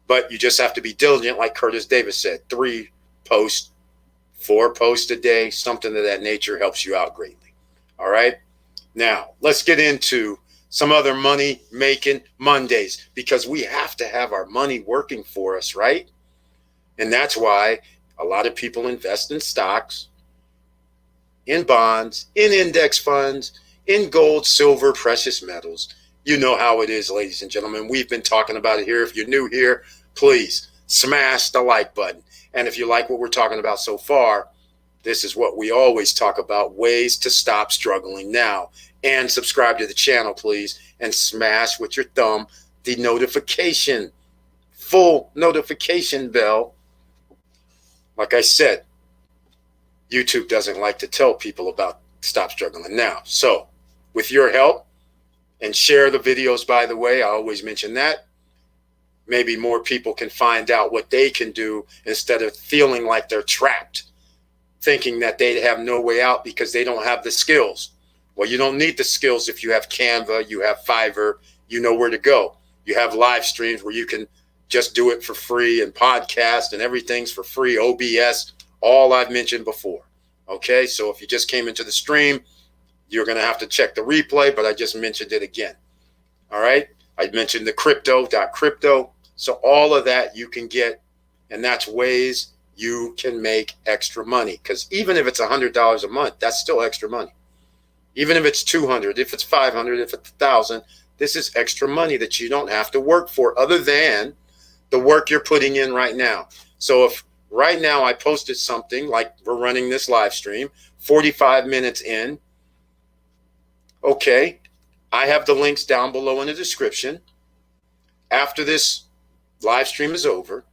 But you just have to be diligent, like Curtis Davis said. 3 posts, 4 posts a day, something of that nature helps you out greatly. All right. Now, let's get into some other money making Mondays, because we have to have our money working for us, right? And that's why a lot of people invest in stocks, in bonds, in index funds, in gold, silver, precious metals. You know how it is, ladies and gentlemen. We've been talking about it here. If you're new here, please smash the like button. And if you like what we're talking about so far, this is what we always talk about: ways to stop struggling now. And subscribe to the channel, please, and smash with your thumb the notification, full notification bell. Like I said, YouTube doesn't like to tell people about stop struggling now. So with your help, and share the videos, by the way, I always mention that, maybe more people can find out what they can do instead of feeling like they're trapped, thinking that they have no way out because they don't have the skills. Well, you don't need the skills if you have Canva, you have Fiverr, you know where to go. You have live streams where you can just do it for free, and podcast and everything's for free, OBS, all I've mentioned before. Okay, so if you just came into the stream, you're going to have to check the replay, but I just mentioned it again. All right, I mentioned the crypto. So all of that you can get, and that's ways you can make extra money. Because even if it's $100 a month, that's still extra money. Even if it's 200, if it's 500, if it's 1,000, this is extra money that you don't have to work for, other than the work you're putting in right now. So if right now I posted something like we're running this live stream, 45 minutes in, okay, I have the links down below in the description. After this live stream is over,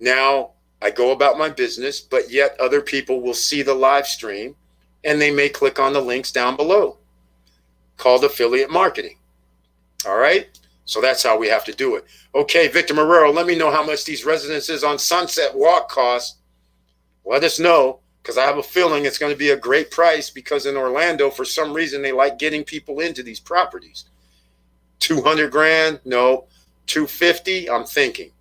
now I go about my business, but yet other people will see the live stream and they may click on the links down below, called affiliate marketing. All right, so that's how we have to do it. Okay, Victor Marrero, let me know how much these residences on Sunset Walk cost. Let us know, because I have a feeling it's going to be a great price, because in Orlando, for some reason, they like getting people into these properties. 200 grand? No. 250? I'm thinking.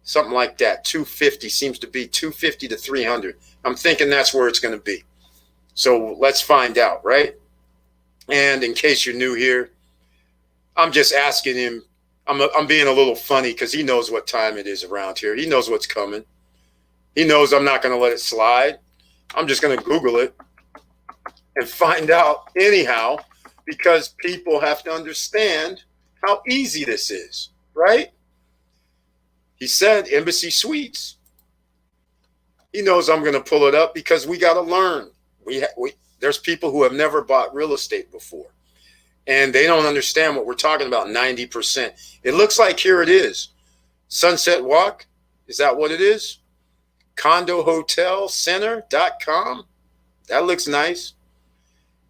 Something like that. 250 seems to be 250 to 300. I'm thinking that's where it's going to be. So let's find out, right? And in case you're new here, I'm just asking him. I'm being a little funny because he knows what time it is around here. He knows what's coming. He knows I'm not going to let it slide. I'm just going to Google it and find out anyhow, because people have to understand how easy this is, right? He said Embassy Suites. He knows I'm going to pull it up because we got to learn. There's people who have never bought real estate before, and they don't understand what we're talking about. 90%. It looks like here it is. Sunset Walk. Is that what it is? CondoHotelCenter.com. That looks nice.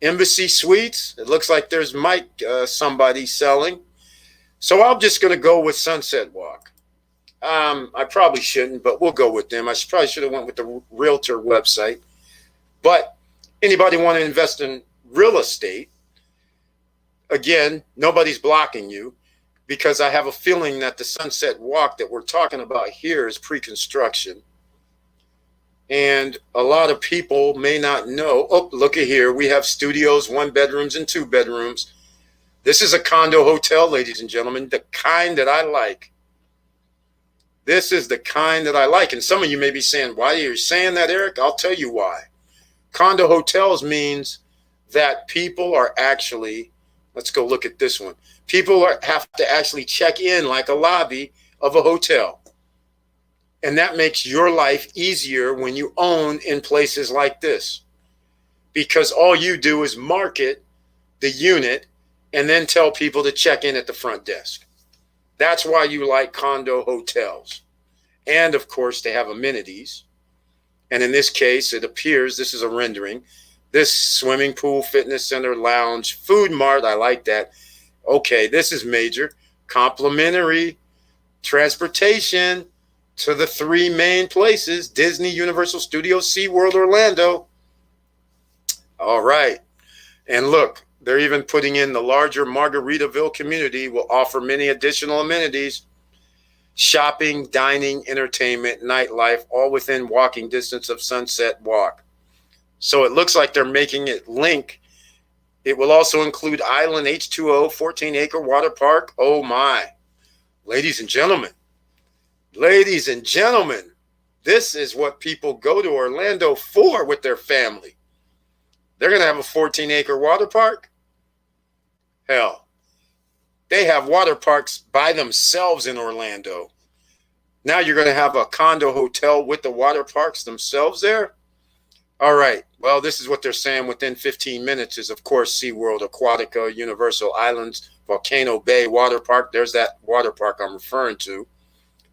Embassy Suites. It looks like there's somebody selling. So I'm just going to go with Sunset Walk. I probably shouldn't, but we'll go with them. I probably should have went with the realtor website. But anybody want to invest in real estate, again, nobody's blocking you, because I have a feeling that the Sunset Walk that we're talking about here is pre-construction. And a lot of people may not know. Oh, look at here. We have studios, 1 bedrooms and 2 bedrooms. This is a condo hotel, ladies and gentlemen, the kind that I like. This is the kind that I like. And some of you may be saying, why are you saying that, Eric? I'll tell you why. Condo hotels means that people are actually, let's go look at this one. People have to actually check in like a lobby of a hotel. And that makes your life easier when you own in places like this, because all you do is market the unit and then tell people to check in at the front desk. That's why you like condo hotels. And of course, they have amenities. And in this case, it appears, this is a rendering, this swimming pool, fitness center, lounge, food mart. I like that. Okay, this is major. Complimentary transportation to the 3 main places: Disney, Universal Studios, SeaWorld, Orlando. All right. And look, they're even putting in the larger Margaritaville community will offer many additional amenities: shopping, dining, entertainment, nightlife, all within walking distance of Sunset Walk. So it looks like they're making it link It will also include Island H2O, 14-acre water park. Oh my. Ladies and gentlemen, this is what people go to Orlando for with their family. They're going to have a 14-acre water park? Hell, they have water parks by themselves in Orlando. Now you're going to have a condo hotel with the water parks themselves there? All right. Well, this is what they're saying. Within 15 minutes is, of course, SeaWorld, Aquatica, Universal Islands, Volcano Bay Water Park. There's that water park I'm referring to.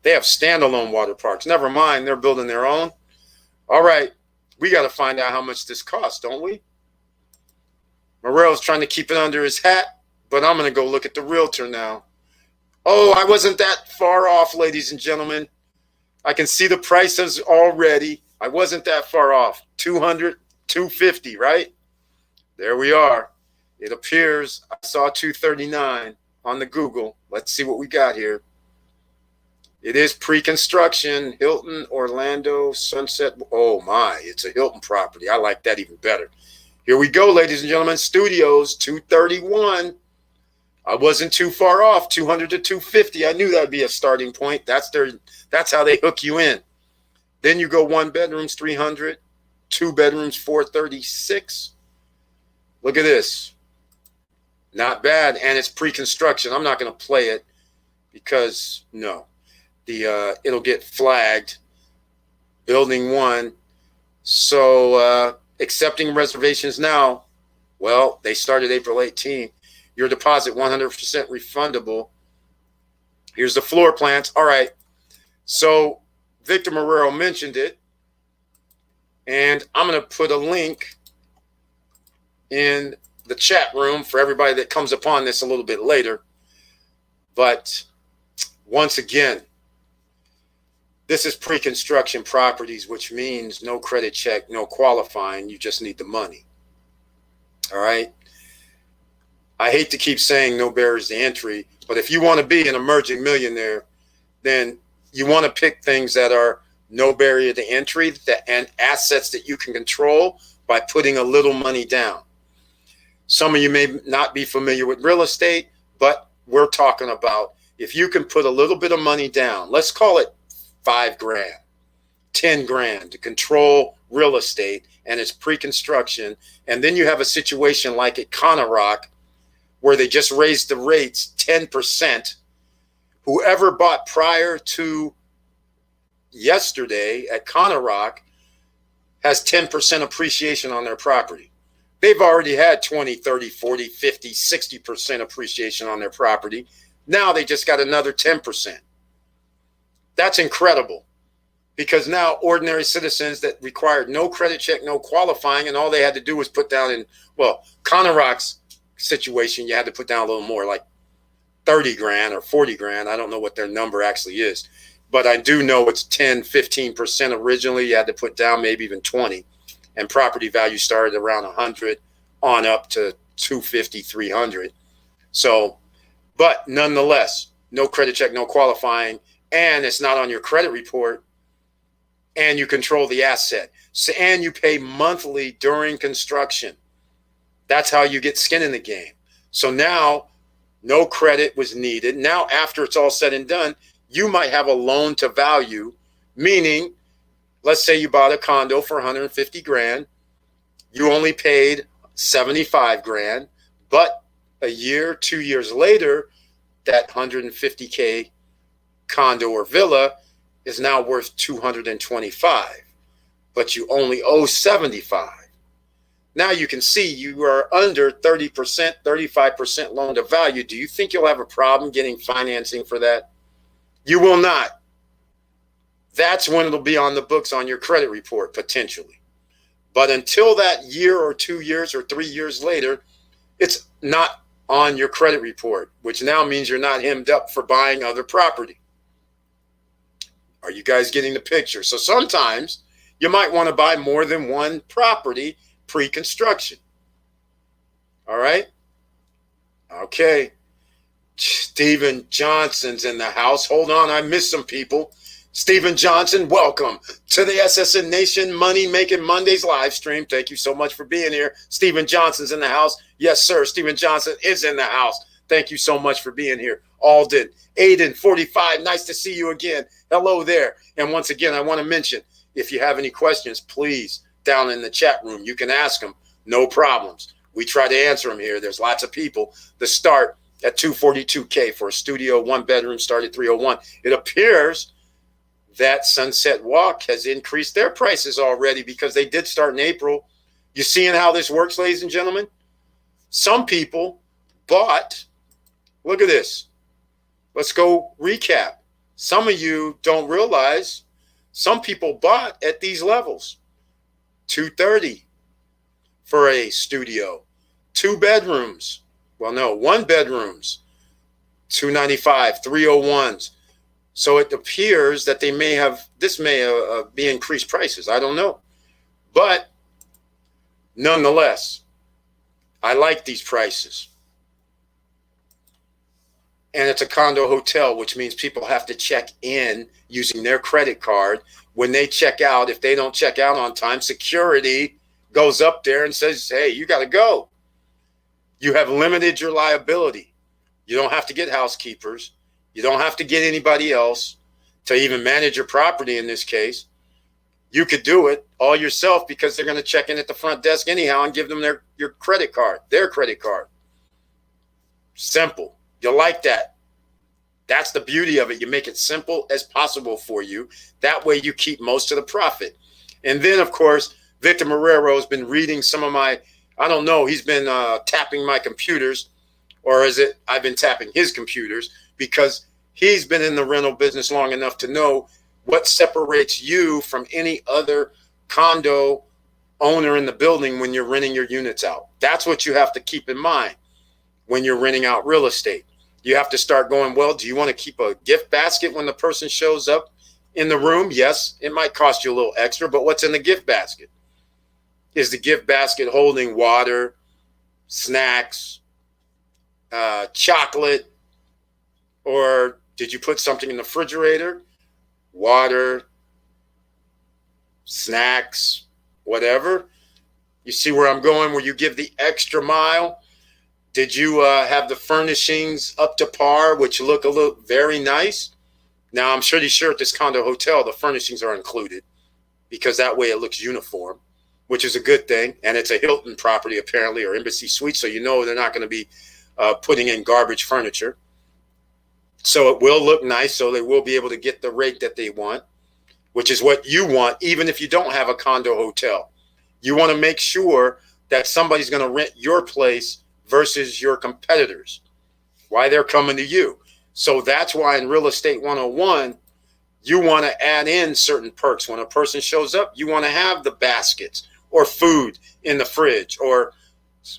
They have standalone water parks. Never mind, they're building their own. All right. We got to find out how much this costs, don't we? Morel's trying to keep it under his hat, but I'm going to go look at the realtor now. Oh, I wasn't that far off, ladies and gentlemen. I can see the prices already. I wasn't that far off. 200, 250, right? There we are. It appears I saw 239 on the Google. Let's see what we got here. It is pre-construction. Hilton, Orlando, Sunset. Oh my, it's a Hilton property. I like that even better. Here we go, ladies and gentlemen. Studios, 231. I wasn't too far off, 200 to 250. I knew that would be a starting point. That's how they hook you in. Then you go 1 bedrooms, 300, 2 bedrooms, 436. Look at this. Not bad, and it's pre-construction. I'm not going to play it because no, it'll get flagged. Building 1. So accepting reservations now. Well, they started April 18th. Your deposit 100% refundable. Here's the floor plans. All right. So Victor Marrero mentioned it. And I'm going to put a link in the chat room for everybody that comes upon this a little bit later. But once again, this is pre-construction properties, which means no credit check, no qualifying. You just need the money. All right. I hate to keep saying no barriers to entry, but if you want to be an emerging millionaire, then you want to pick things that are no barrier to entry and assets that you can control by putting a little money down. Some of you may not be familiar with real estate, but we're talking about if you can put a little bit of money down, let's call it 5 grand, 10 grand to control real estate, and it's pre-construction. And then you have a situation like at Rock, where they just raised the rates 10%. Whoever bought prior to yesterday at Rock has 10% appreciation on their property. They've already had 20, 30, 40, 50, 60% appreciation on their property. Now they just got another 10%. That's incredible, because now ordinary citizens that required no credit check, no qualifying, and all they had to do was put down in, well, Rock's situation, you had to put down a little more, like 30 grand or 40 grand. I don't know what their number actually is, but I do know it's 10, 15% originally. You had to put down maybe even 20, and property value started around 100 on up to 250, 300. So, but nonetheless, no credit check, no qualifying, and it's not on your credit report, and you control the asset. So, and you pay monthly during construction. That's how you get skin in the game. So now no credit was needed. Now, after it's all said and done, you might have a loan to value, meaning, let's say you bought a condo for 150 grand. You only paid 75 grand, but a year, 2 years later, that 150K condo or villa is now worth 225, but you only owe 75. Now you can see you are under 30%, 35% loan to value. Do you think you'll have a problem getting financing for that? You will not. That's when it'll be on the books on your credit report, potentially. But until that year or 2 years or 3 years later, it's not on your credit report, which now means you're not hemmed up for buying other property. Are you guys getting the picture? So sometimes you might want to buy more than one property pre-construction. All right. Okay. Steven Johnson's in the house. Hold on. I missed some people. Stephen Johnson, welcome to the SSN Nation Money Making Mondays live stream. Thank you so much for being here. Stephen Johnson's in the house. Yes, sir. Stephen Johnson is in the house. Thank you so much for being here. Alden, Aiden, 45. Nice to see you again. Hello there. And once again, I want to mention, if you have any questions, please, down in the chat room, you can ask them. No problems. We try to answer them here. There's lots of people. The start at $242K for a studio, one bedroom, start at $301. It appears that Sunset Walk has increased their prices already because they did start in April. You seeing how this works, ladies and gentlemen? Some people bought, look at this. Let's go recap. Some of you don't realize some people bought at these levels. $230 for a studio, 2 bedrooms. Well, no, 1 bedrooms, $295, 301s. So it appears that this may be increased prices. I don't know. But nonetheless, I like these prices. And it's a condo hotel, which means people have to check in using their credit card. When they check out, if they don't check out on time, security goes up there and says, hey, you got to go. You have limited your liability. You don't have to get housekeepers. You don't have to get anybody else to even manage your property in this case. You could do it all yourself because they're going to check in at the front desk anyhow and give them your credit card, their credit card. Simple. You like that. That's the beauty of it. You make it simple as possible for you. That way you keep most of the profit. And then, of course, Victor Marrero has been reading some of my, I don't know, he's been tapping my computers, or is it I've been tapping his computers, because he's been in the rental business long enough to know what separates you from any other condo owner in the building when you're renting your units out. That's what you have to keep in mind when you're renting out real estate. You have to start going, well, do you want to keep a gift basket when the person shows up in the room? Yes, it might cost you a little extra, but what's in the gift basket? Is the gift basket holding water, snacks, chocolate, or did you put something in the refrigerator? Water, snacks, whatever. You see where I'm going, where you give the extra mile? Did you have the furnishings up to par, which look a little very nice? Now, I'm pretty sure at this condo hotel, the furnishings are included because that way it looks uniform, which is a good thing. And it's a Hilton property, apparently, or Embassy Suite, so you know they're not going to be putting in garbage furniture. So it will look nice, so they will be able to get the rate that they want, which is what you want, even if you don't have a condo hotel. You want to make sure that somebody's going to rent your place versus your competitors, why they're coming to you. So that's why in Real Estate 101, you want to add in certain perks. When a person shows up, you want to have the baskets or food in the fridge or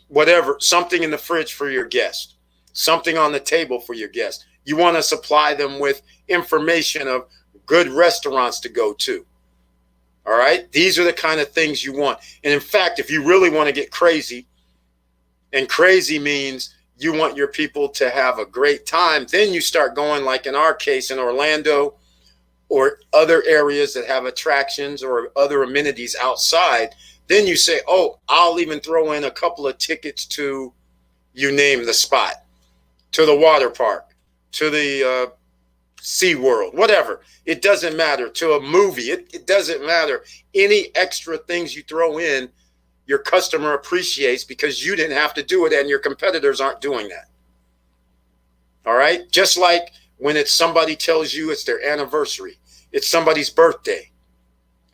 whatever, something in the fridge for your guest, something on the table for your guest. You want to supply them with information of good restaurants to go to. All right. These are the kind of things you want. And in fact, if you really want to get crazy, and crazy means you want your people to have a great time, then you start going, like in our case in Orlando or other areas that have attractions or other amenities outside. Then you say, oh, I'll even throw in a couple of tickets to, you name the spot, to the water park, to the Sea World, whatever. It doesn't matter. To a movie, it doesn't matter. Any extra things you throw in, your customer appreciates because you didn't have to do it and your competitors aren't doing that. All right? Just like when it's somebody tells you it's their anniversary, it's somebody's birthday.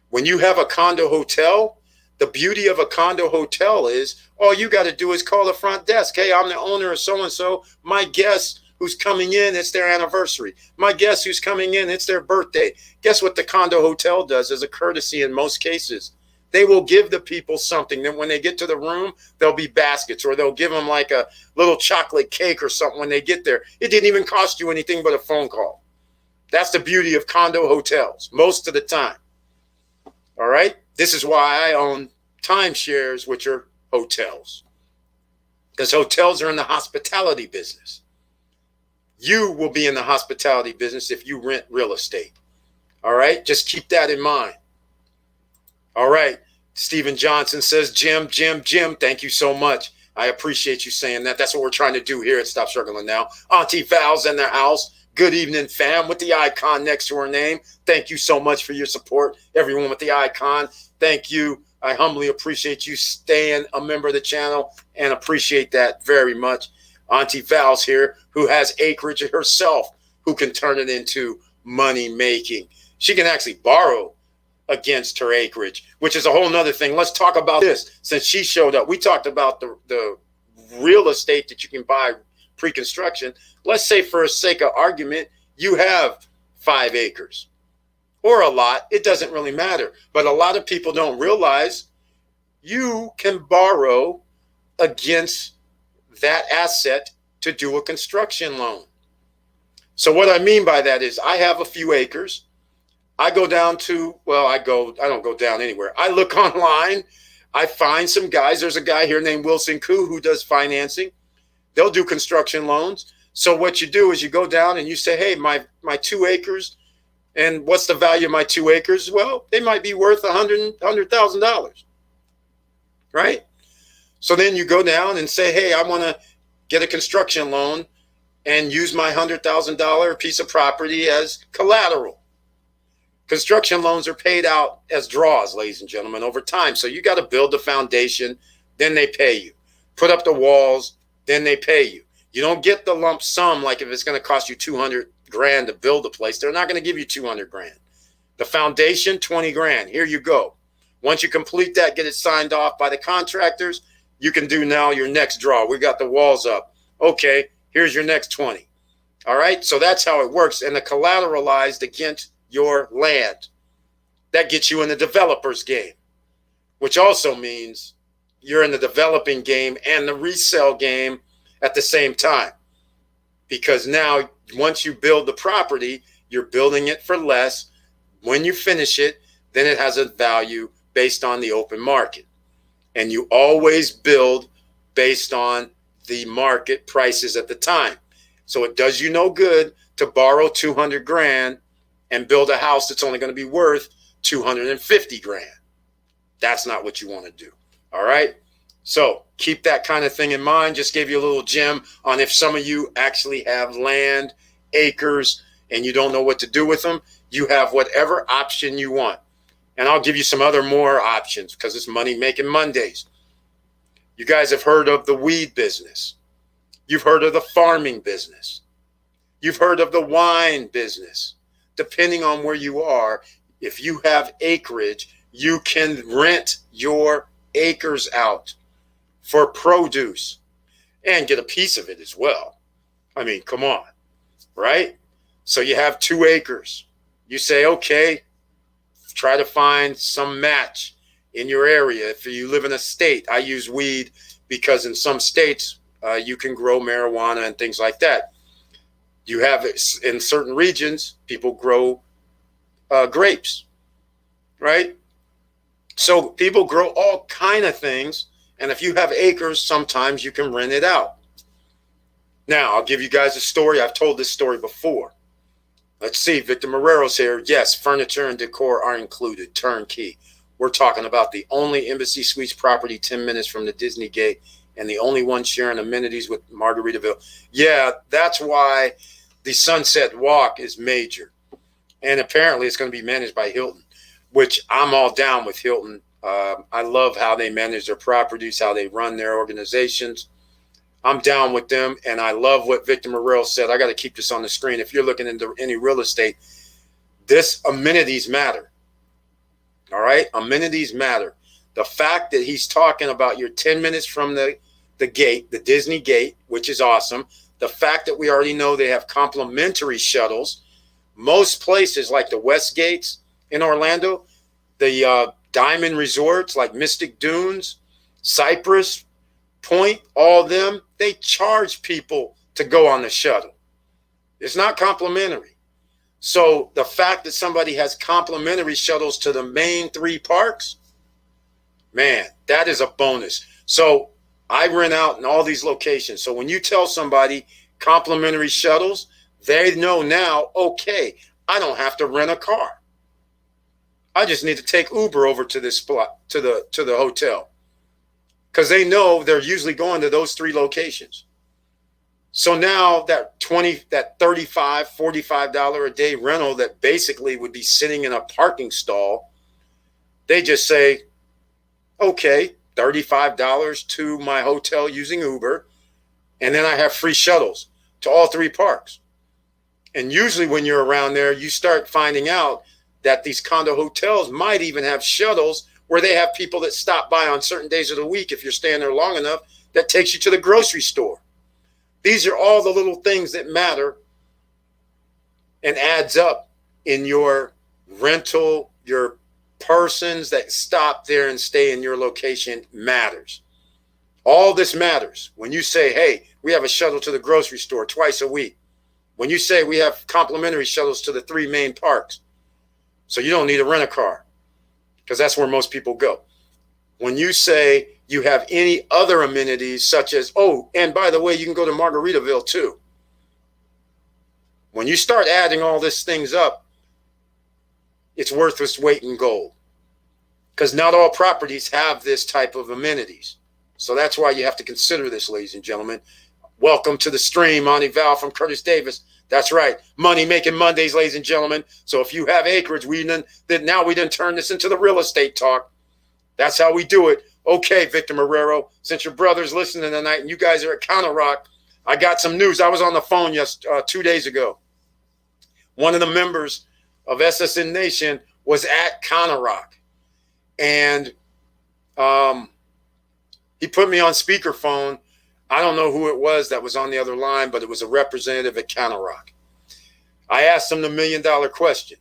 When you have a condo hotel, the beauty of a condo hotel is all you got to do is call the front desk. Hey, I'm the owner of so-and-so. My guest who's coming in, it's their anniversary. My guest who's coming in, it's their birthday. Guess what the condo hotel does as a courtesy in most cases? They will give the people something. Then when they get to the room, there'll be baskets, or they'll give them like a little chocolate cake or something when they get there. It didn't even cost you anything but a phone call. That's the beauty of condo hotels most of the time. All right? This is why I own timeshares, which are hotels. Because hotels are in the hospitality business. You will be in the hospitality business if you rent real estate. All right, just keep that in mind. All right, Stephen Johnson says, Jim, thank you so much. I appreciate you saying that. That's what we're trying to do here at Stop Struggling Now. Auntie Val's in the house. Good evening, fam, with the icon next to her name. Thank you so much for your support. Everyone with the icon, thank you. I humbly appreciate you staying a member of the channel and appreciate that very much. Auntie Val's here, who has acreage herself, who can turn it into money making. She can actually borrow against her acreage, which is a whole nother thing. Let's talk about this. Since she showed up, we talked about the real estate that you can buy pre-construction. Let's say, for the sake of argument, you have 5 acres or a lot. It doesn't really matter. But a lot of people don't realize you can borrow against that asset to do a construction loan. So what I mean by that is I have a few acres. I go down to, I don't go down anywhere. I look online. I find some guys. There's a guy here named Wilson Koo who does financing. They'll do construction loans. So what you do is you go down and you say, hey, my 2 acres, and what's the value of my 2 acres? Well, they might be worth $100,000, right? So then you go down and say, hey, I want to get a construction loan and use my $100,000 piece of property as collateral. Construction loans are paid out as draws, ladies and gentlemen, over time. So you got to build the foundation, then they pay you. Put up the walls, then they pay you. You don't get the lump sum like if it's going to cost you 200 grand to build a place. They're not going to give you 200 grand. The foundation, 20 grand. Here you go. Once you complete that, get it signed off by the contractors, you can do now your next draw. We got the walls up. Okay, here's your next 20. All right, so that's how it works. And the collateralized against your land. That gets you in the developer's game, which also means you're in the developing game and the resale game at the same time. Because now, once you build the property, you're building it for less. When you finish it, then it has a value based on the open market. And you always build based on the market prices at the time. So it does you no good to borrow 200 grand and build a house that's only going to be worth 250 grand. That's not what you want to do. All right. So keep that kind of thing in mind. Just gave you a little gem on if some of you actually have land, acres, and you don't know what to do with them. You have whatever option you want. And I'll give you some other more options because it's Money Making Mondays. You guys have heard of the weed business. You've heard of the farming business. You've heard of the wine business. Depending on where you are, if you have acreage, you can rent your acres out for produce and get a piece of it as well. I mean, come on, right? So you have 2 acres. You say, okay, try to find some match in your area. If you live in a state, I use weed because in some states you can grow marijuana and things like that. You have in certain regions, people grow grapes, right? So people grow all kind of things. And if you have acres, sometimes you can rent it out. Now, I'll give you guys a story. I've told this story before. Let's see. Victor Marrero's here. Yes, furniture and decor are included. Turnkey. We're talking about the only Embassy Suites property 10 minutes from the Disney Gate and the only one sharing amenities with Margaritaville. Yeah, that's why the Sunset Walk is major. And apparently it's going to be managed by Hilton, which I'm all down with Hilton. I love how they manage their properties, how they run their organizations. I'm down with them, and I love what Victor Marrero said. I got to keep this on the screen. If you're looking into any real estate, this amenities matter. All right? Amenities matter. The fact that he's talking about you're 10 minutes from the gate, the Disney Gate, which is awesome. The fact that we already know they have complimentary shuttles. Most places like the West Gates in Orlando, the Diamond Resorts like Mystic Dunes, Cypress Point, all of them, they charge people to go on the shuttle. It's not complimentary. So the fact that somebody has complimentary shuttles to the main 3 parks, man, that is a bonus. So I rent out in all these locations. So when you tell somebody complimentary shuttles, they know now, okay, I don't have to rent a car. I just need to take Uber over to this spot, to the hotel. Because they know they're usually going to those 3 locations. So now that $35, $45 a day rental that basically would be sitting in a parking stall, they just say, okay, $35 to my hotel using Uber, and then I have free shuttles to all 3 parks. And usually when you're around there, you start finding out that these condo hotels might even have shuttles where they have people that stop by on certain days of the week, if you're staying there long enough, that takes you to the grocery store. These are all the little things that matter and adds up in your rental. Your persons that stop there and stay in your location matters. All this matters. When you say, hey, we have a shuttle to the grocery store twice a week. When you say we have complimentary shuttles to the 3 main parks, so you don't need to rent a car, because that's where most people go. When you say you have any other amenities, such as, oh, and by the way, you can go to Margaritaville too. When you start adding all these things up, it's worth its weight in gold, because not all properties have this type of amenities. So that's why you have to consider this, ladies and gentlemen. Welcome to the stream, Monty Val from Curtis Davis. That's right, Money Making Mondays, ladies and gentlemen. So if you have acreage, now we didn't turn this into the real estate talk. That's how we do it. Okay, Victor Marrero, since your brother's listening tonight and you guys are at Counter Rock, I got some news. I was on the phone 2 days ago. One of the members of SSN Nation was at Counter Rock, and he put me on speakerphone. I don't know who it was that was on the other line, but it was a representative at Counter Rock. I asked him the $1 million question.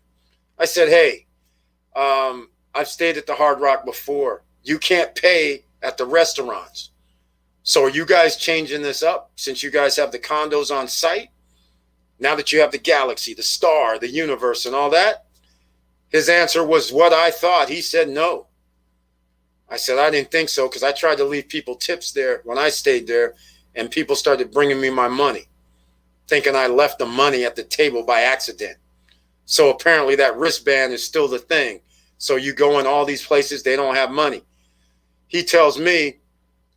I said, hey, I've stayed at the Hard Rock before. You can't pay at the restaurants. So are you guys changing this up since you guys have the condos on site? Now that you have the Galaxy, the Star, the Universe, and all that? His answer was what I thought. He said no. I said, I didn't think so, because I tried to leave people tips there when I stayed there, and people started bringing me my money, thinking I left the money at the table by accident. So apparently that wristband is still the thing. So you go in all these places, they don't have money. He tells me,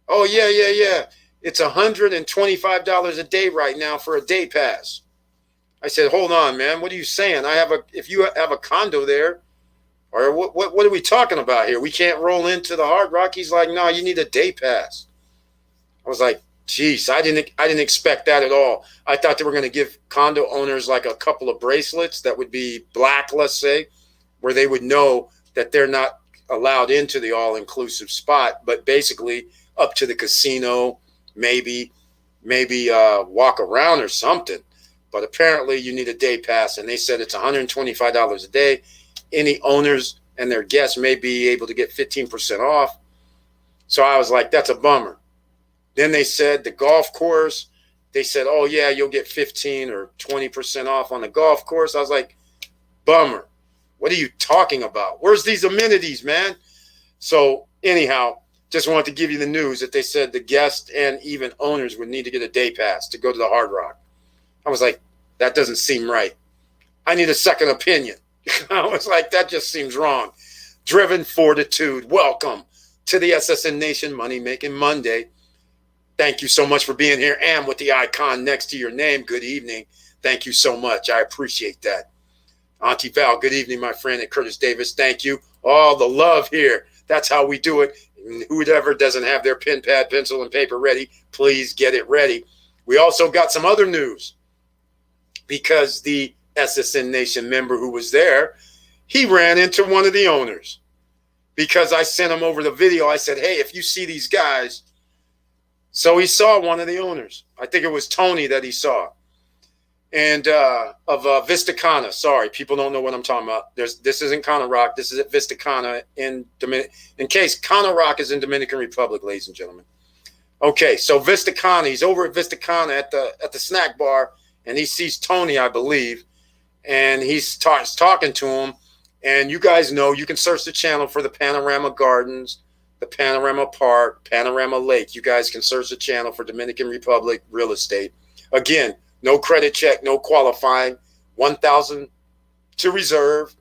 oh, yeah. It's $125 a day right now for a day pass. I said, hold on, man. What are you saying? If you have a condo there, or what are we talking about here? We can't roll into the Hard Rock. He's like, no, you need a day pass. I was like, geez, I didn't expect that at all. I thought they were going to give condo owners like a couple of bracelets that would be black, let's say, where they would know that they're not allowed into the all-inclusive spot, but basically up to the casino, maybe walk around or something. But apparently you need a day pass, and they said it's $125 a day. Any owners and their guests may be able to get 15% off. So I was like, that's a bummer. Then they said the golf course, they said, oh, yeah, you'll get 15 or 20% off on the golf course. I was like, bummer. What are you talking about? Where's these amenities, man? So anyhow, just wanted to give you the news that they said the guests and even owners would need to get a day pass to go to the Hard Rock. I was like, that doesn't seem right. I need a second opinion. I was like, that just seems wrong. Driven Fortitude, welcome to the SSN Nation Money Making Monday. Thank you so much for being here, and with the icon next to your name, good evening. Thank you so much. I appreciate that. Auntie Val, good evening, my friend, at Curtis Davis. Thank you. All the love here. That's how we do it. Whoever doesn't have their pen, pad, pencil, and paper ready, please get it ready. We also got some other news, because the SSN Nation member who was there, he ran into one of the owners, because I sent him over the video. I said, hey, if you see these guys. So he saw one of the owners. I think it was Tony that he saw. And of Vista Cana. Sorry, people don't know what I'm talking about. This isn't Counter Rock. This is at Vista Cana in case Counter Rock is in Dominican Republic, ladies and gentlemen. Okay, so Vista Cana, he's over at Vista Cana at the snack bar, and he sees Tony, I believe, and he starts talking to him. And you guys know, you can search the channel for the Panorama Gardens, the Panorama Park, Panorama Lake. You guys can search the channel for Dominican Republic real estate. Again, no credit check, no qualifying, $1,000 to reserve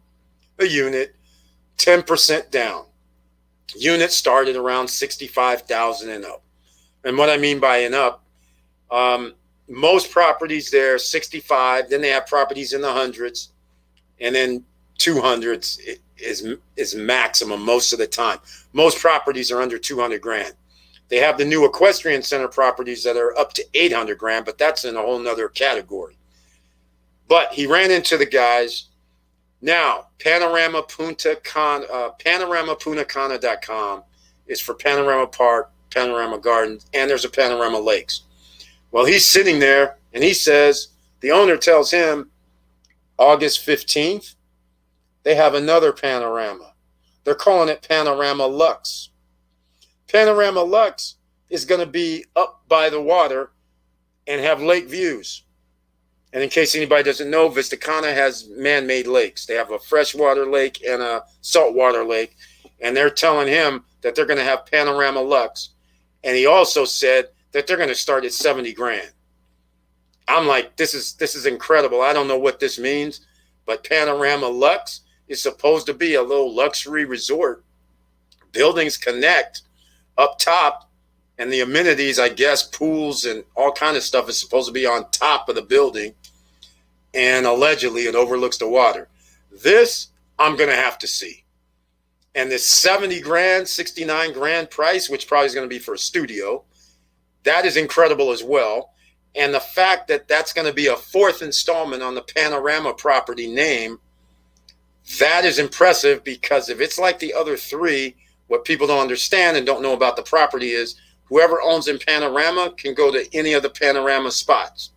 a unit, 10% down. Units started around 65,000 and up. And what I mean by and up, most properties there 65, then they have properties in the hundreds, and then 200s is maximum most of the time. Most properties are under 200 grand. They have the new equestrian center properties that are up to 800 grand, but that's in a whole nother category. But he ran into the guys. Now, PanoramaPuntacana.com is for Panorama Park, Panorama Gardens, and there's a Panorama Lakes. Well, he's sitting there, and he says, the owner tells him, August 15th, they have another panorama. They're calling it Panorama Lux. Panorama Lux is going to be up by the water and have lake views. And in case anybody doesn't know, Vista Cana has man-made lakes. They have a freshwater lake and a saltwater lake. And they're telling him that they're going to have Panorama Lux. And he also said that they're going to start at 70 grand. I'm like, this is incredible. I don't know what this means, but Panorama Lux is supposed to be a little luxury resort. Buildings connect up top, and the amenities, I guess, pools and all kind of stuff is supposed to be on top of the building, and allegedly it overlooks the water. This I'm going to have to see. And this 70 grand, 69 grand price, which probably is going to be for a studio, that is incredible as well. And the fact that that's going to be a fourth installment on the Panorama property name, that is impressive, because if it's like the other three, what people don't understand and don't know about the property is whoever owns in Panorama can go to any of the Panorama spots.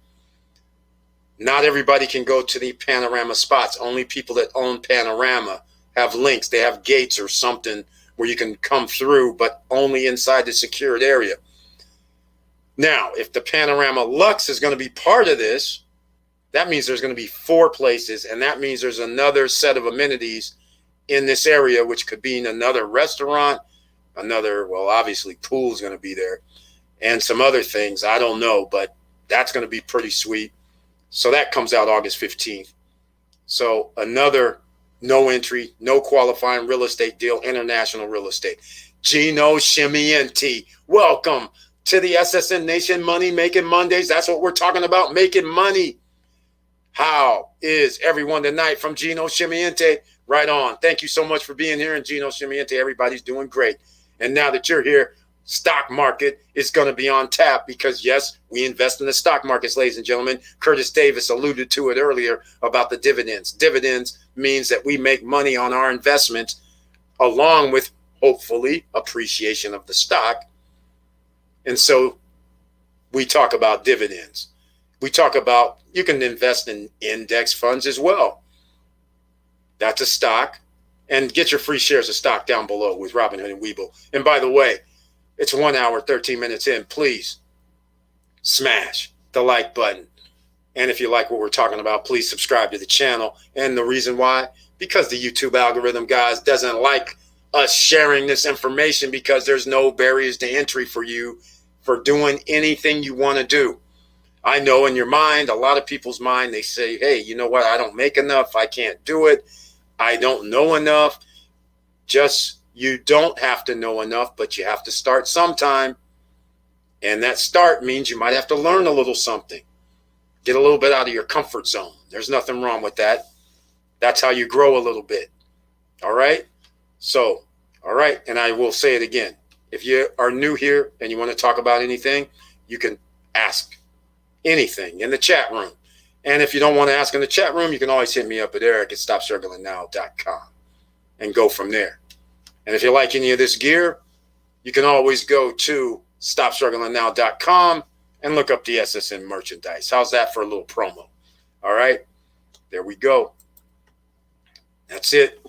Not everybody can go to the Panorama spots. Only people that own Panorama have links. They have gates or something where you can come through, but only inside the secured area. Now, if the Panorama Lux is going to be part of this, that means there's going to be 4 places, and that means there's another set of amenities in this area, which could be another restaurant, well, obviously pool is going to be there, and some other things. I don't know, but that's going to be pretty sweet. So that comes out August 15th. So another no entry, no qualifying real estate deal, international real estate. Gino Scimienti, welcome to the SSN Nation Money Making Mondays. That's what we're talking about, making money. How is everyone tonight from Gino Scimienti? Right on. Thank you so much for being here. And Gino Scimienti, everybody's doing great. And now that you're here, stock market is going to be on tap, because, yes, we invest in the stock markets, ladies and gentlemen. Curtis Davis alluded to it earlier about the dividends. Dividends means that we make money on our investments along with, hopefully, appreciation of the stock. And so we talk about dividends. We talk about, you can invest in index funds as well. That's a stock. And get your free shares of stock down below with Robinhood and Webull. And by the way, it's 1 hour, 13 minutes in. Please smash the like button. And if you like what we're talking about, please subscribe to the channel. And the reason why? Because the YouTube algorithm, guys, doesn't like us sharing this information, because there's no barriers to entry for you for doing anything you want to do. I know in your mind, a lot of people's mind, they say, hey, you know what? I don't make enough. I can't do it. I don't know enough. You don't have to know enough, but you have to start sometime. And that start means you might have to learn a little something. Get a little bit out of your comfort zone. There's nothing wrong with that. That's how you grow a little bit. All right? So, all right. And I will say it again. If you are new here and you want to talk about anything, you can ask anything in the chat room. And if you don't want to ask in the chat room, you can always hit me up at eric@stopstrugglingnow.com and go from there. And if you like any of this gear, you can always go to stopstrugglingnow.com and look up the SSN merchandise. How's that for a little promo? All right, there we go. That's it.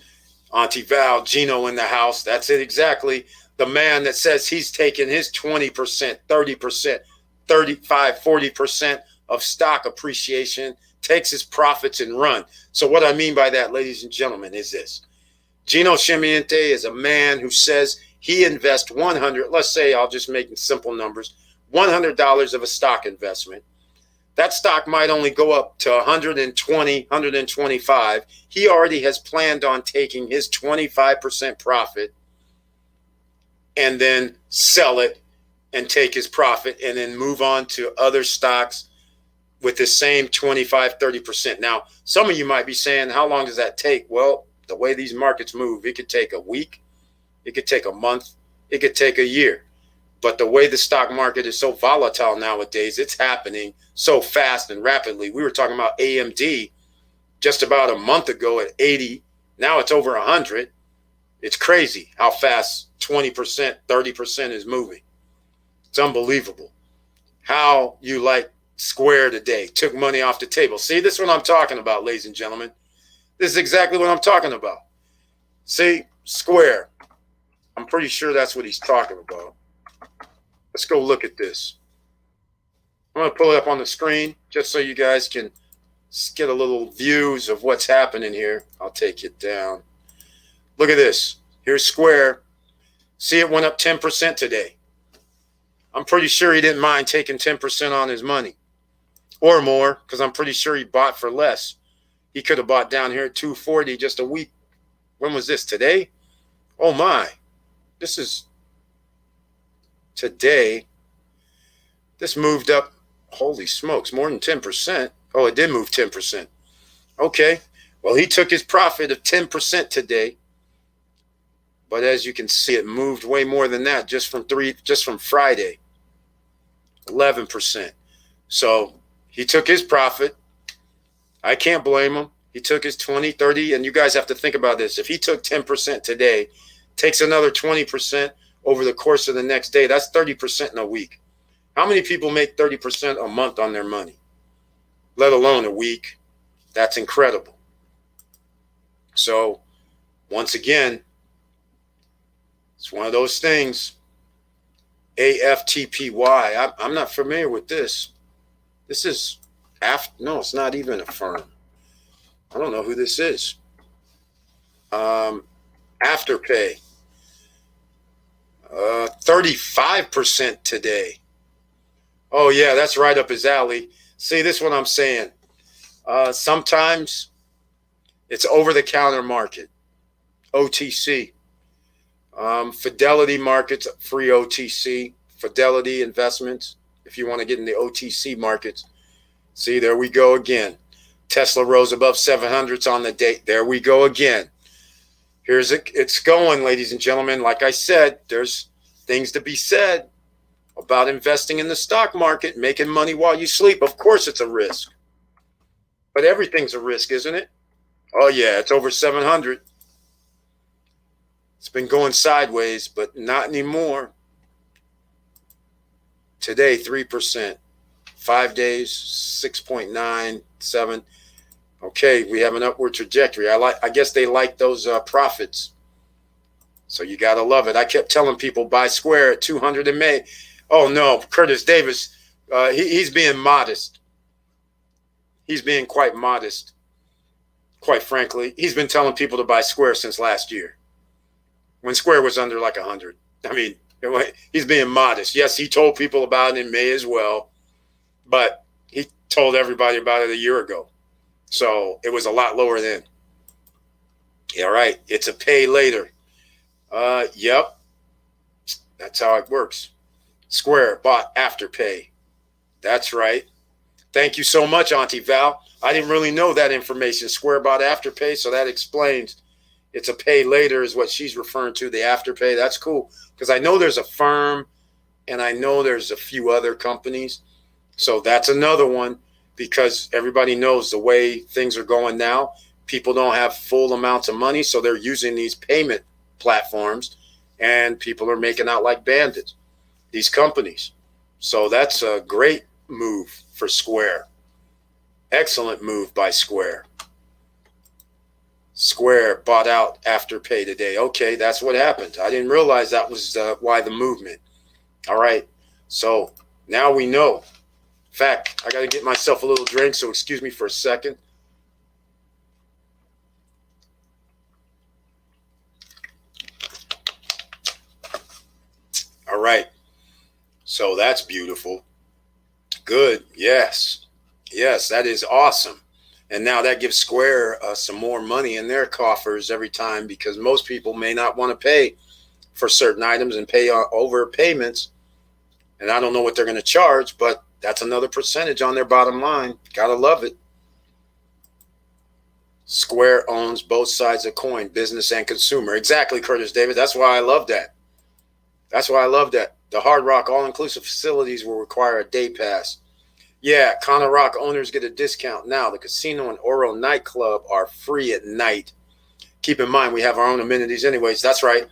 Auntie Val, Gino in the house. That's it exactly. The man that says he's taking his 20%, 30%, 35, 40% of stock appreciation, takes his profits and run. So what I mean by that, ladies and gentlemen, is this. Gino Scimienti is a man who says he invests $100, let's say, I'll just make simple numbers, $100 of a stock investment. That stock might only go up to 120, 125. He already has planned on taking his 25% profit and then sell it and take his profit and then move on to other stocks with the same 25, 30%. Now, some of you might be saying, how long does that take? Well, the way these markets move, it could take a week, it could take a month, it could take a year. But the way the stock market is so volatile nowadays, it's happening so fast and rapidly. We were talking about AMD just about a month ago at 80. Now it's over 100. It's crazy how fast 20%, 30% is moving. It's unbelievable. How you like Square today, took money off the table. See, this is what I'm talking about, ladies and gentlemen. This is exactly what I'm talking about. See, Square. I'm pretty sure that's what he's talking about. Let's go look at this. I'm going to pull it up on the screen just so you guys can get a little views of what's happening here. I'll take it down. Look at this. Here's Square. See, it went up 10% today. I'm pretty sure he didn't mind taking 10% on his money or more, because I'm pretty sure he bought for less. He could have bought down here at 240 just a week. When was this? Today? Oh my. This is today. This moved up. Holy smokes, more than 10%. Oh, it did move 10%. Okay. Well, he took his profit of 10% today. But as you can see, it moved way more than that just from Friday. 11%. So he took his profit. I can't blame him. He took his 20, 30, and you guys have to think about this. If he took 10% today, takes another 20% over the course of the next day, that's 30% in a week. How many people make 30% a month on their money, let alone a week? That's incredible. So once again, it's one of those things. AFTPY. I'm not familiar with this. This is no, it's not even a firm. I don't know who this is. Afterpay. 35% today. Oh yeah, that's right up his alley. See, this is what I'm saying. Sometimes it's over-the-counter market, OTC. Fidelity Markets, free OTC. Fidelity Investments, if you want to get in the OTC markets. See, there we go again. Tesla rose above 700s on the date. There we go again. It's going, ladies and gentlemen. Like I said, there's things to be said about investing in the stock market, making money while you sleep. Of course it's a risk. But everything's a risk, isn't it? Oh, yeah, it's over 700. It's been going sideways, but not anymore. Today, 3%. 5 days, 6.97. Okay, we have an upward trajectory. I guess they like those profits. So you got to love it. I kept telling people buy Square at 200 in May. Oh, no, Curtis Davis, he's being modest. He's being quite modest, quite frankly. He's been telling people to buy Square since last year, when Square was under like 100. I mean, he's being modest. Yes, he told people about it in May as well, but he told everybody about it a year ago. So it was a lot lower then. All right, it's a pay later. Yep, that's how it works. Square bought Afterpay. That's right. Thank you so much, Auntie Val. I didn't really know that information. Square bought Afterpay, so that explains it's a pay later is what she's referring to, the Afterpay. That's cool, because I know there's a firm and I know there's a few other companies. So that's another one, because everybody knows the way things are going now. People don't have full amounts of money, so they're using these payment platforms, and people are making out like bandits, these companies. So that's a great move for Square. Excellent move by Square. Square bought out Afterpay today. Okay, that's what happened. I didn't realize that was why the movement. All right, so now we know. In fact, I got to get myself a little drink, so excuse me for a second. All right, so that's beautiful. Good, yes. Yes, that is awesome. And now that gives Square some more money in their coffers every time, because most people may not want to pay for certain items and pay overpayments. And I don't know what they're going to charge, but that's another percentage on their bottom line. Gotta love it. Square owns both sides of the coin, business and consumer. Exactly, Curtis David. That's why I love that. That's why I love that. The Hard Rock all-inclusive facilities will require a day pass. Yeah, Conner Rock owners get a discount now. The casino and Oro nightclub are free at night. Keep in mind, we have our own amenities anyways. That's right.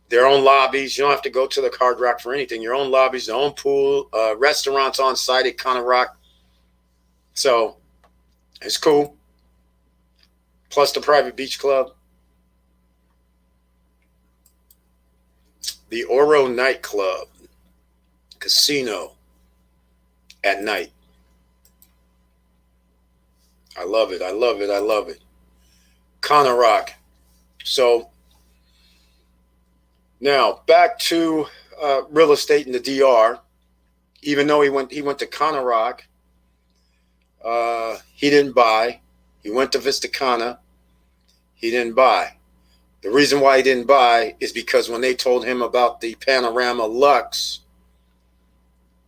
Their own lobbies. You don't have to go to the Hard Rock for anything. Your own lobbies, their own pool, restaurants on site at Conner Rock. So it's cool. Plus the private beach club. The Oro nightclub, casino at night. I love it. I love it. I love it. Conner Rock. So now back to real estate in the DR. Even though he went to Conner Rock, he didn't buy. He went to Vista Cana. He didn't buy. The reason why he didn't buy is because when they told him about the Panorama Lux,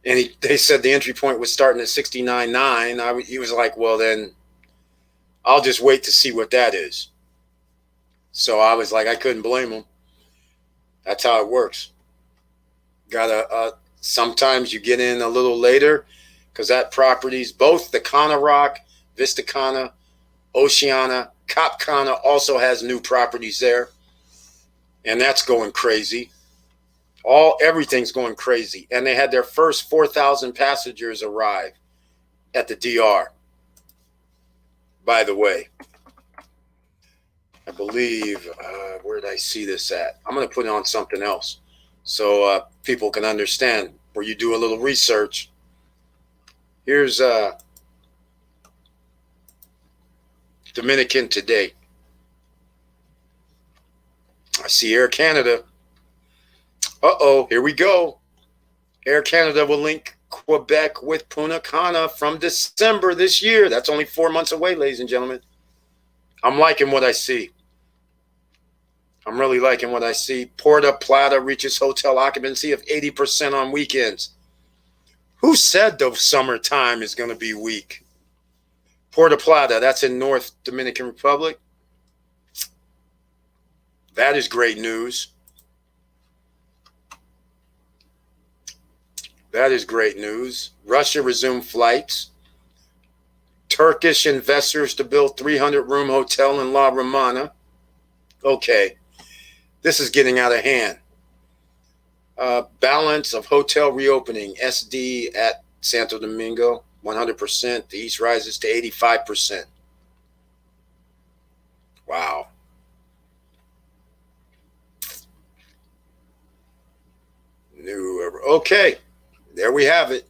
and they said the entry point was starting at $69,900, he was like, well, then I'll just wait to see what that is. So I was like, I couldn't blame him. That's how it works. Sometimes you get in a little later because that properties, both the Conner Rock, Vista Cana, Oceana, Cap Cana also has new properties there. And that's going crazy. Everything's going crazy. And they had their first 4,000 passengers arrive at the DR. By the way, I believe, where did I see this at? I'm going to put it on something else so people can understand, where you do a little research. Here's Dominican Today. I see Air Canada. Here we go. Air Canada will link Quebec with Punta Cana from December this year. That's only 4 months away, ladies and gentlemen. I'm liking what I see. I'm really liking what I see. Puerto Plata reaches hotel occupancy of 80% on weekends. Who said the summertime is going to be weak? Puerto Plata, that's in North Dominican Republic. That is great news. That is great news. Russia resumed flights. Turkish investors to build 300-room hotel in La Romana. Okay, this is getting out of hand. Balance of hotel reopening. SD at Santo Domingo, 100%. The East rises to 85%. Wow. Okay, there we have it.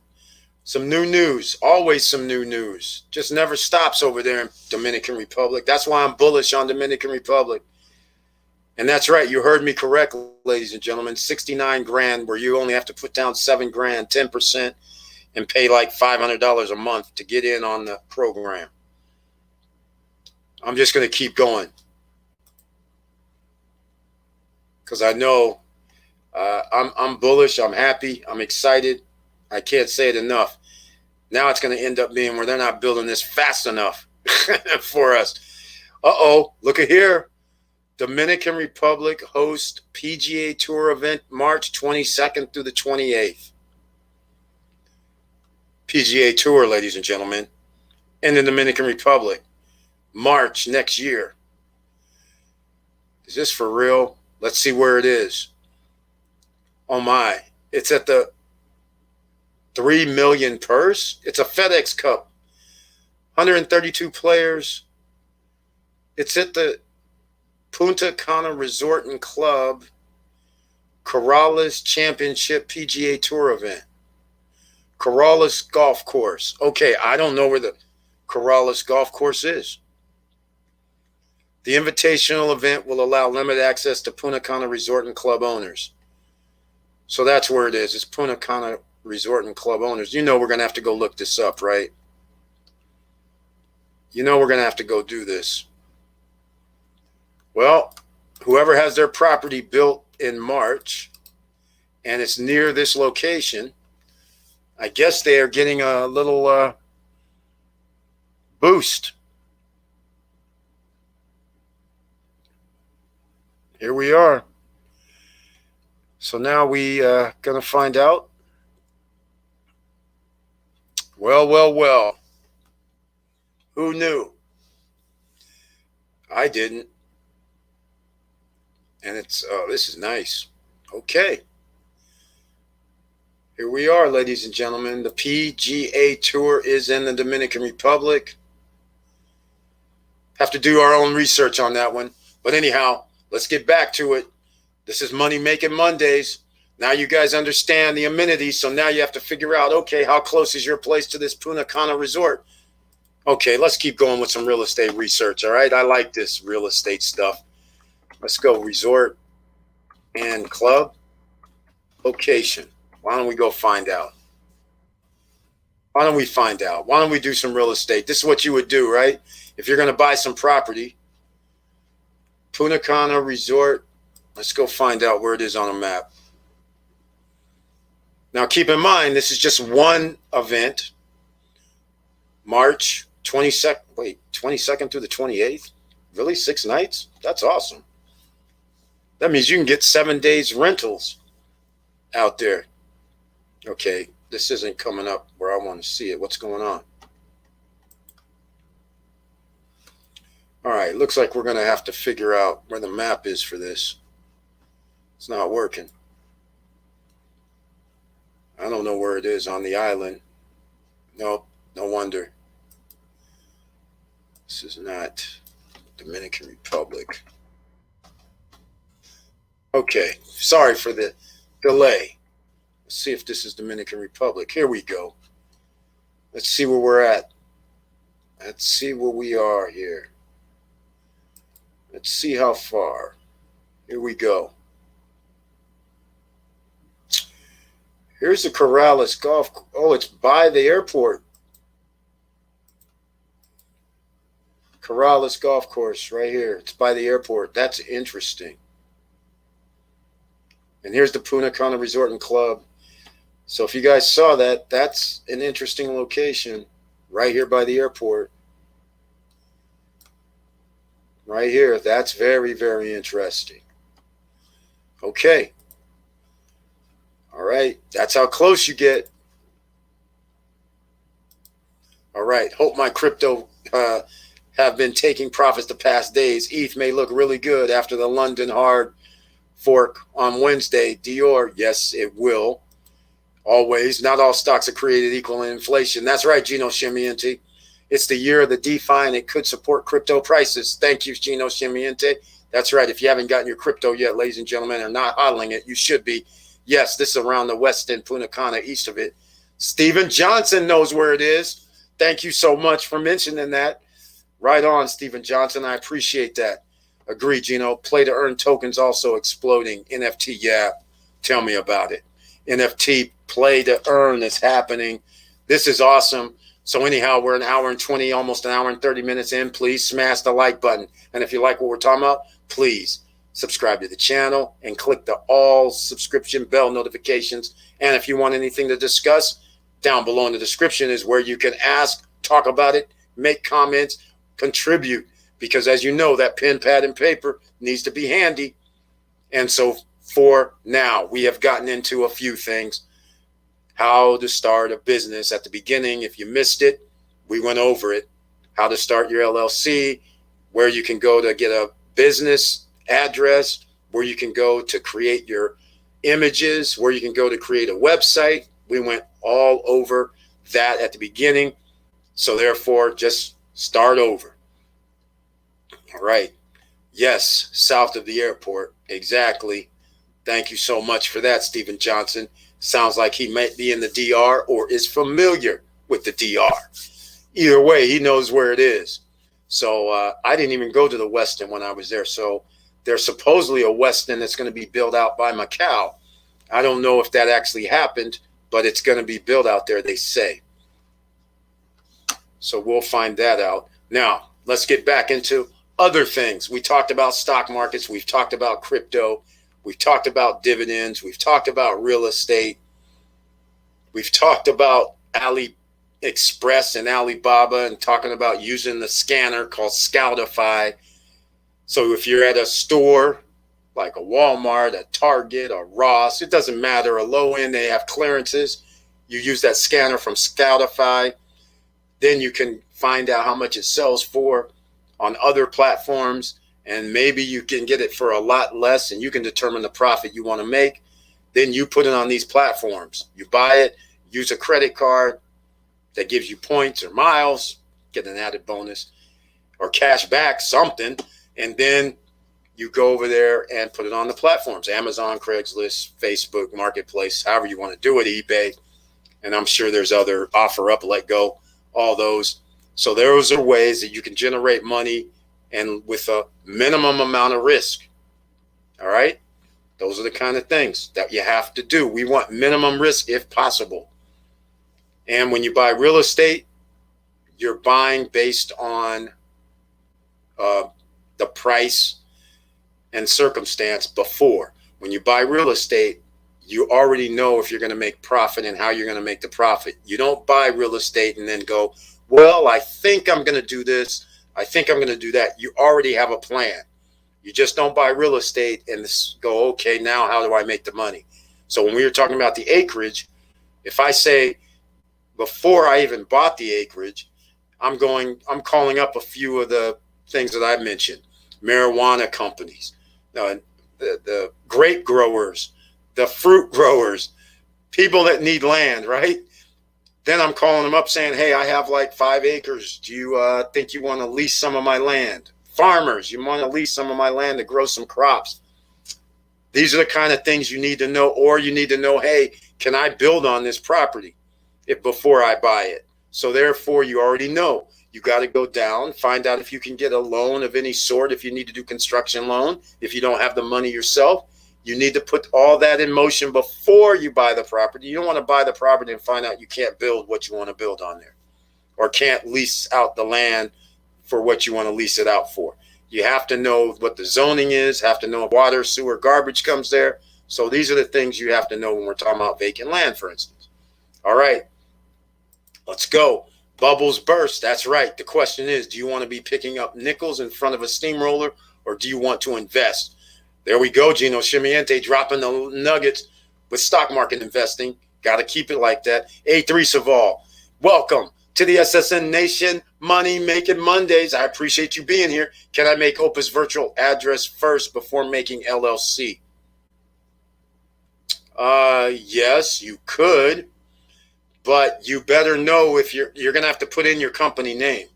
Some new news. Always some new news. Just never stops over there in Dominican Republic. That's why I'm bullish on Dominican Republic. And that's right. You heard me correctly, ladies and gentlemen. 69 grand, where you only have to put down 7 grand, 10%, and pay like $500 a month to get in on the program. I'm just going to keep going, because I know I'm bullish. I'm happy. I'm excited. I can't say it enough. Now it's going to end up being where they're not building this fast enough for us. Look at here. Dominican Republic hosts PGA Tour event March 22nd through the 28th. PGA Tour, ladies and gentlemen, in the Dominican Republic, March next year. Is this for real? Let's see where it is. Oh my, it's at the 3 million purse. It's a FedEx Cup. 132 players. It's at the Punta Cana Resort and Club Corrales Championship PGA Tour event. Corrales Golf Course. Okay, I don't know where the Corrales Golf Course is. The invitational event will allow limited access to Punta Cana Resort and Club owners. So that's where it is. It's Punta Cana Resort and Club owners. You know we're going to have to go look this up, right? You know we're going to have to go do this. Well, whoever has their property built in March and it's near this location, I guess they are getting a little boost. Here we are. So now we going to find out. Well. Who knew? I didn't. And it's, this is nice. Okay. Here we are, ladies and gentlemen. The PGA Tour is in the Dominican Republic. Have to do our own research on that one. But anyhow, let's get back to it. This is Money Making Mondays. Now you guys understand the amenities, so now you have to figure out, okay, how close is your place to this Punta Cana resort? Okay, let's keep going with some real estate research, all right? I like this real estate stuff. Let's go resort and club location. Why don't we go find out? Why don't we find out? Why don't we do some real estate? This is what you would do, right? If you're going to buy some property, Punta Cana resort, let's go find out where it is on a map. Now, keep in mind, this is just one event, March 22nd, 22nd through the 28th? Really? 6 nights? That's awesome. That means you can get 7 days rentals out there. Okay, this isn't coming up where I want to see it. What's going on? All right, looks like we're going to have to figure out where the map is for this. It's not working. I don't know where it is on the island. Nope, no wonder. This is not Dominican Republic. Okay, sorry for the delay. Let's see if this is Dominican Republic. Here we go. Let's see where we're at. Let's see where we are here. Let's see how far. Here we go. Here's the Corrales Golf. Oh, it's by the airport. Corrales Golf Course right here. It's by the airport. That's interesting. And here's the Punta Cana Resort and Club. So if you guys saw that, that's an interesting location right here by the airport. Right here. That's very, very interesting. Okay. All right. That's how close you get. All right. Hope my crypto have been taking profits the past days. ETH may look really good after the London hard fork on Wednesday. Dior, yes, it will. Always. Not all stocks are created equal in inflation. That's right, Gino Shimiente. It's the year of the DeFi, and it could support crypto prices. Thank you, Gino Shimiente. That's right. If you haven't gotten your crypto yet, ladies and gentlemen, and not hodling it, you should be. Yes, this is around the west end, Punta Cana, east of it. Stephen Johnson knows where it is. Thank you so much for mentioning that. Right on, Stephen Johnson. I appreciate that. Agree, Gino. Play to earn tokens also exploding. NFT, yeah. Tell me about it. NFT play to earn is happening. This is awesome. So anyhow, we're an hour and 20, almost an hour and 30 minutes in. Please smash the like button. And if you like what we're talking about, please subscribe to the channel and click the all subscription bell notifications. And if you want anything to discuss, down below in the description is where you can ask, talk about it, make comments, contribute. Because as you know, that pen, pad, and paper needs to be handy. And so for now, we have gotten into a few things. How to start a business at the beginning. If you missed it, we went over it. How to start your LLC, where you can go to get a business address, where you can go to create your images, where you can go to create a website. We went all over that at the beginning. So therefore, just start over. All right. Yes, south of the airport. Exactly. Thank you so much for that, Stephen Johnson. Sounds like he might be in the DR or is familiar with the DR. Either way, he knows where it is. So I didn't even go to the Westin when I was there. So there's supposedly a Westin that's going to be built out by Macau. I don't know if that actually happened, but it's going to be built out there, they say. So we'll find that out. Now, let's get back into other things. We talked about stock markets. We've talked about crypto. We've talked about dividends. We've talked about real estate. We've talked about AliExpress and Alibaba and talking about using the scanner called Scoutify. So if you're at a store like a Walmart, a Target, a Ross, it doesn't matter, a low end, they have clearances. You use that scanner from Scoutify. Then you can find out how much it sells for on other platforms, and maybe you can get it for a lot less, and you can determine the profit you want to make. Then you put it on these platforms. You buy it, use a credit card that gives you points or miles, get an added bonus, or cash back, something, and then you go over there and put it on the platforms, Amazon, Craigslist, Facebook, Marketplace, however you want to do it, eBay, and I'm sure there's other offer up, let go, all those. So those are ways that you can generate money and with a minimum amount of risk. All right? Those are the kind of things that you have to do. We want minimum risk if possible. And when you buy real estate, you're buying based on the price and circumstance before. When you buy real estate, you already know if you're going to make profit and how you're going to make the profit. You don't buy real estate and then go, well, I think I'm going to do this. I think I'm going to do that. You already have a plan. You just don't buy real estate and go, okay, now how do I make the money? So when we were talking about the acreage, if I say before I even bought the acreage, I'm calling up a few of the things that I mentioned, marijuana companies, the grape growers, the fruit growers, people that need land, right? Then I'm calling them up saying, hey, I have like 5 acres. Do you think you want to lease some of my land? Farmers, you want to lease some of my land to grow some crops? These are the kind of things you need to know, or you need to know, hey, can I build on this property before I buy it? So therefore, you already know. You got to go down, find out if you can get a loan of any sort, if you need to do construction loan, if you don't have the money yourself. You need to put all that in motion before you buy the property. You don't want to buy the property and find out you can't build what you want to build on there, or can't lease out the land for what you want to lease it out for. You have to know what the zoning is, have to know if water, sewer, garbage comes there. So these are the things you have to know when we're talking about vacant land, for instance. All right, let's go. Bubbles burst. That's right. The question is, do you want to be picking up nickels in front of a steamroller, or do you want to invest? There we go, Gino Scimiente dropping the nuggets with stock market investing. Got to keep it like that. A3 Saval, welcome to the SSN Nation Money Making Mondays. I appreciate you being here. Can I make Opus virtual address first before making LLC? Yes, you could, but you better know if you're going to have to put in your company name.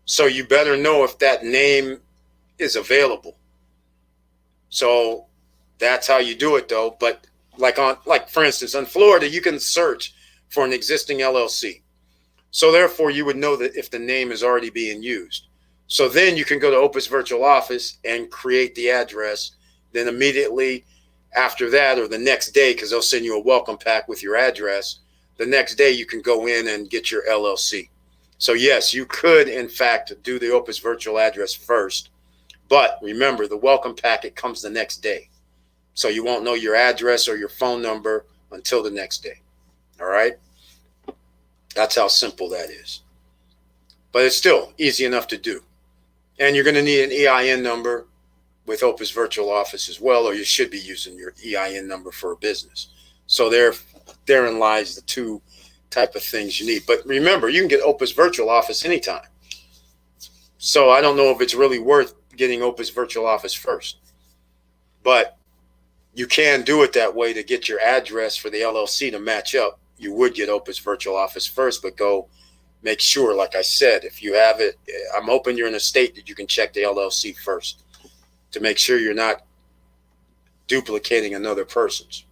So you better know if that name is available. So that's how you do it, though. But like for instance, in Florida, you can search for an existing LLC. So therefore, you would know that if the name is already being used. So then you can go to Opus Virtual Office and create the address. Then immediately after that, or the next day, because they'll send you a welcome pack with your address, the next day you can go in and get your LLC. So yes, you could, in fact, do the Opus Virtual address first. But remember, the welcome packet comes the next day. So you won't know your address or your phone number until the next day. All right? That's how simple that is. But it's still easy enough to do. And you're going to need an EIN number with Opus Virtual Office as well, or you should be using your EIN number for a business. So therein lies the two type of things you need. But remember, you can get Opus Virtual Office anytime. So I don't know if it's really worth getting Opus Virtual Office first. But you can do it that way to get your address for the LLC to match up. You would get Opus Virtual Office first, but go make sure, like I said, if you have it, I'm hoping you're in a state that you can check the LLC first to make sure you're not duplicating another person's.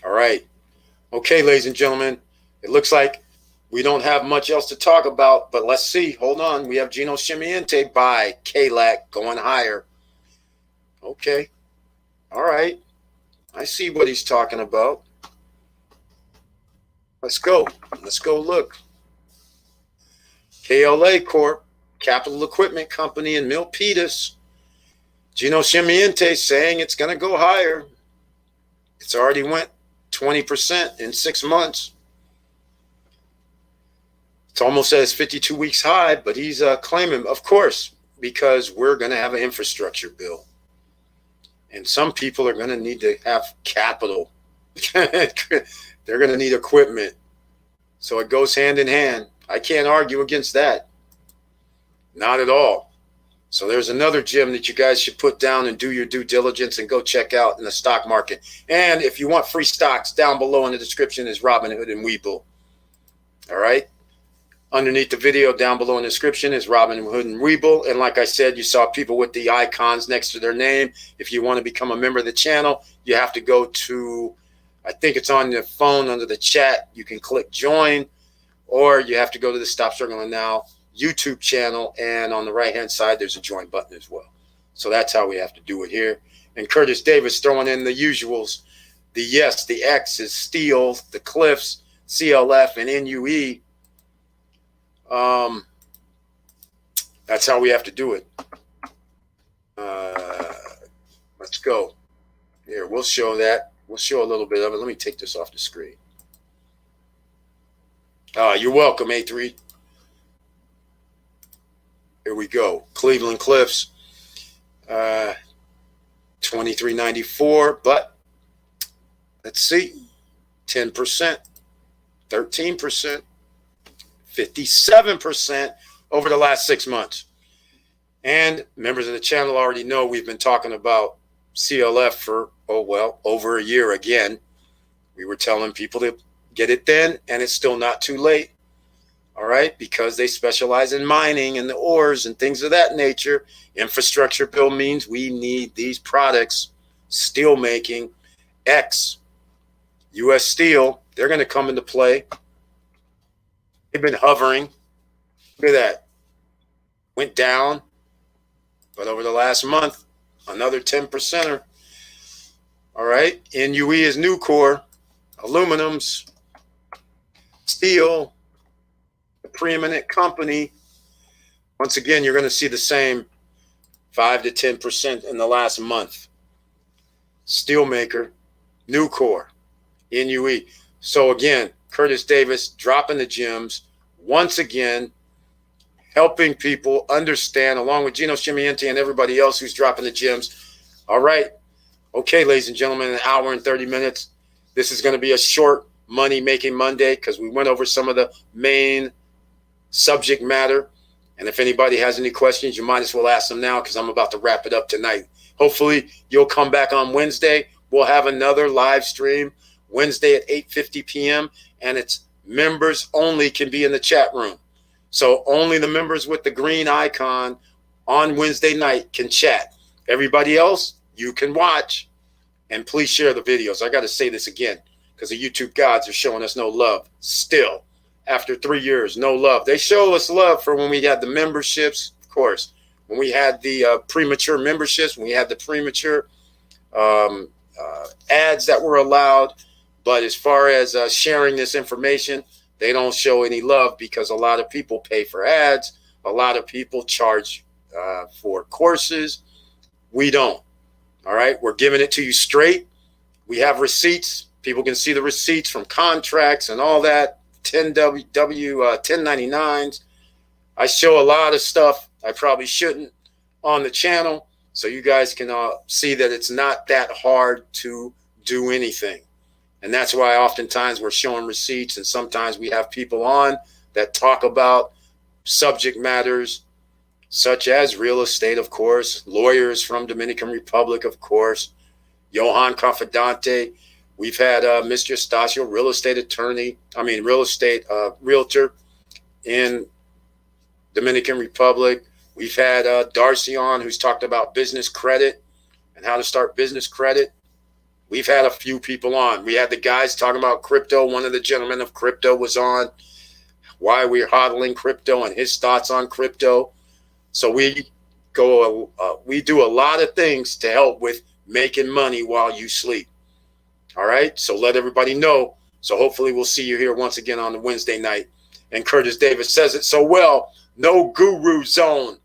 All right. Okay, ladies and gentlemen, it looks like we don't have much else to talk about, but let's see. Hold on. We have Gino Scimiente by KLAC going higher. Okay. All right. I see what he's talking about. Let's go. Let's go look. KLA Corp, Capital Equipment Company in Milpitas. Gino Chimiente saying it's going to go higher. It's already went 20% in 6 months. It's almost at its 52 weeks high, but he's claiming, of course, because we're going to have an infrastructure bill. And some people are going to need to have capital. They're going to need equipment. So it goes hand in hand. I can't argue against that. Not at all. So there's another gem that you guys should put down and do your due diligence and go check out in the stock market. And if you want free stocks, down below in the description is Robinhood and Webull. All right. Underneath the video, down below in the description is Robinhood and Webull. And like I said, you saw people with the icons next to their name. If you want to become a member of the channel, you have to go to, I think it's on your phone under the chat. You can click join, or you have to go to the Stop Struggling Now YouTube channel, and on the right hand side there's a join button as well. So that's how we have to do it here. And Curtis Davis throwing in the usuals. The X is Steel, the Cliffs, CLF, and NUE. That's how we have to do it. Let's go. Here, we'll show that. We'll show a little bit of it. Let me take this off the screen. You're welcome, A3. Here we go. Cleveland Cliffs, 23.94, but let's see, 10%, 13%, 57% over the last 6 months. And members of the channel already know we've been talking about CLF for, over a year again. We were telling people to get it then, and it's still not too late. All right, because they specialize in mining and the ores and things of that nature. Infrastructure bill means we need these products, steel making, X, U.S. Steel. They're going to come into play. They've been hovering. Look at that. Went down, but over the last month, another 10%er. All right, NUE is Nucor, aluminums, steel, preeminent company. Once again, you're going to see the same 5 to 10% in the last month. Steelmaker, Nucor, NUE. So again, Curtis Davis dropping the gems once again, helping people understand, along with Gino Chimiente and everybody else who's dropping the gems. All right. Okay, ladies and gentlemen, an hour and 30 minutes. This is going to be a short Money Making Monday because we went over some of the main subject matter. And if anybody has any questions, you might as well ask them now because I'm about to wrap it up tonight. Hopefully you'll come back on Wednesday. We'll have another live stream Wednesday at 8:50 p.m. and it's members only can be in the chat room. So only the members with the green icon on Wednesday night can chat. Everybody else, you can watch. And please share the videos. I got to say this again because the YouTube gods are showing us no love still. After 3 years, no love. They show us love for when we had the memberships, of course. When we had the premature memberships, when we had the premature ads that were allowed. But as far as sharing this information, they don't show any love because a lot of people pay for ads. A lot of people charge for courses. We don't. All right. We're giving it to you straight. We have receipts. People can see the receipts from contracts and all that. 1099s. I show a lot of stuff I probably shouldn't on the channel, so you guys can see that it's not that hard to do anything. And that's why oftentimes we're showing receipts, and sometimes we have people on that talk about subject matters such as real estate, of course, lawyers from Dominican Republic, of course, Johan Confidante. We've had Mr. Stasio, real estate realtor in Dominican Republic. We've had Darcy on, who's talked about business credit and how to start business credit. We've had a few people on. We had the guys talking about crypto. One of the gentlemen of crypto was on, why we're hodling crypto and his thoughts on crypto. So we do a lot of things to help with making money while you sleep. All right, so let everybody know. So hopefully we'll see you here once again on the Wednesday night. And Curtis Davis says it so well. No guru zone.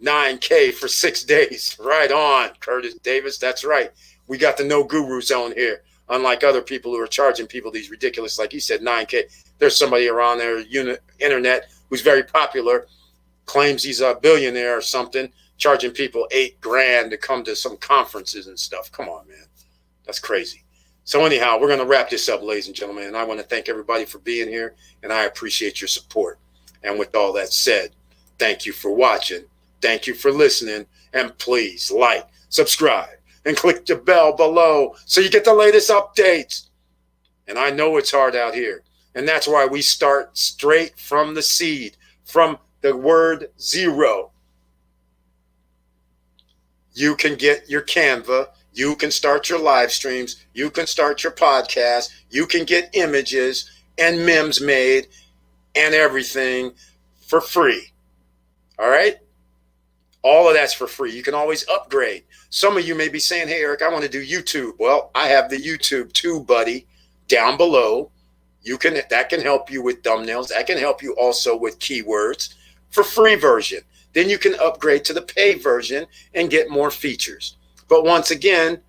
9K for 6 days. Right on, Curtis Davis. That's right. We got the no guru zone here. Unlike other people who are charging people these ridiculous, like he said, 9K. There's somebody around there, internet, who's very popular, claims he's a billionaire or something, charging people $8,000 to come to some conferences and stuff. Come on, man. That's crazy. So anyhow, we're going to wrap this up, ladies and gentlemen. And I want to thank everybody for being here. And I appreciate your support. And with all that said, thank you for watching. Thank you for listening. And please like, subscribe, and click the bell below so you get the latest updates. And I know it's hard out here. And that's why we start straight from the seed, from the word zero. You can get your Canva. You can start your live streams. You can start your podcast. You can get images and memes made and everything for free. All right? All of that's for free. You can always upgrade. Some of you may be saying, hey, Eric, I want to do YouTube. Well, I have the YouTube too, buddy, down below. That can help you with thumbnails. That can help you also with keywords for free version. Then you can upgrade to the paid version and get more features. But once again,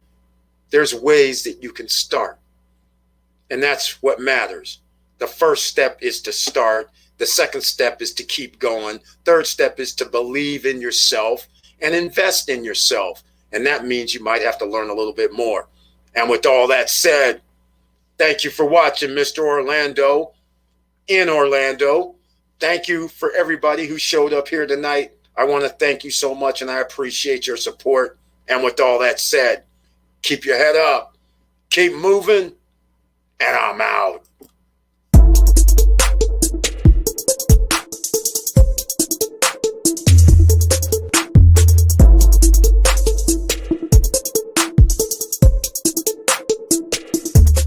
there's ways that you can start. And that's what matters. The first step is to start. The second step is to keep going. Third step is to believe in yourself and invest in yourself. And that means you might have to learn a little bit more. And with all that said, thank you for watching, Mr. Orlando in Orlando. Thank you for everybody who showed up here tonight. I want to thank you so much, and I appreciate your support. And with all that said, keep your head up, keep moving, and I'm out.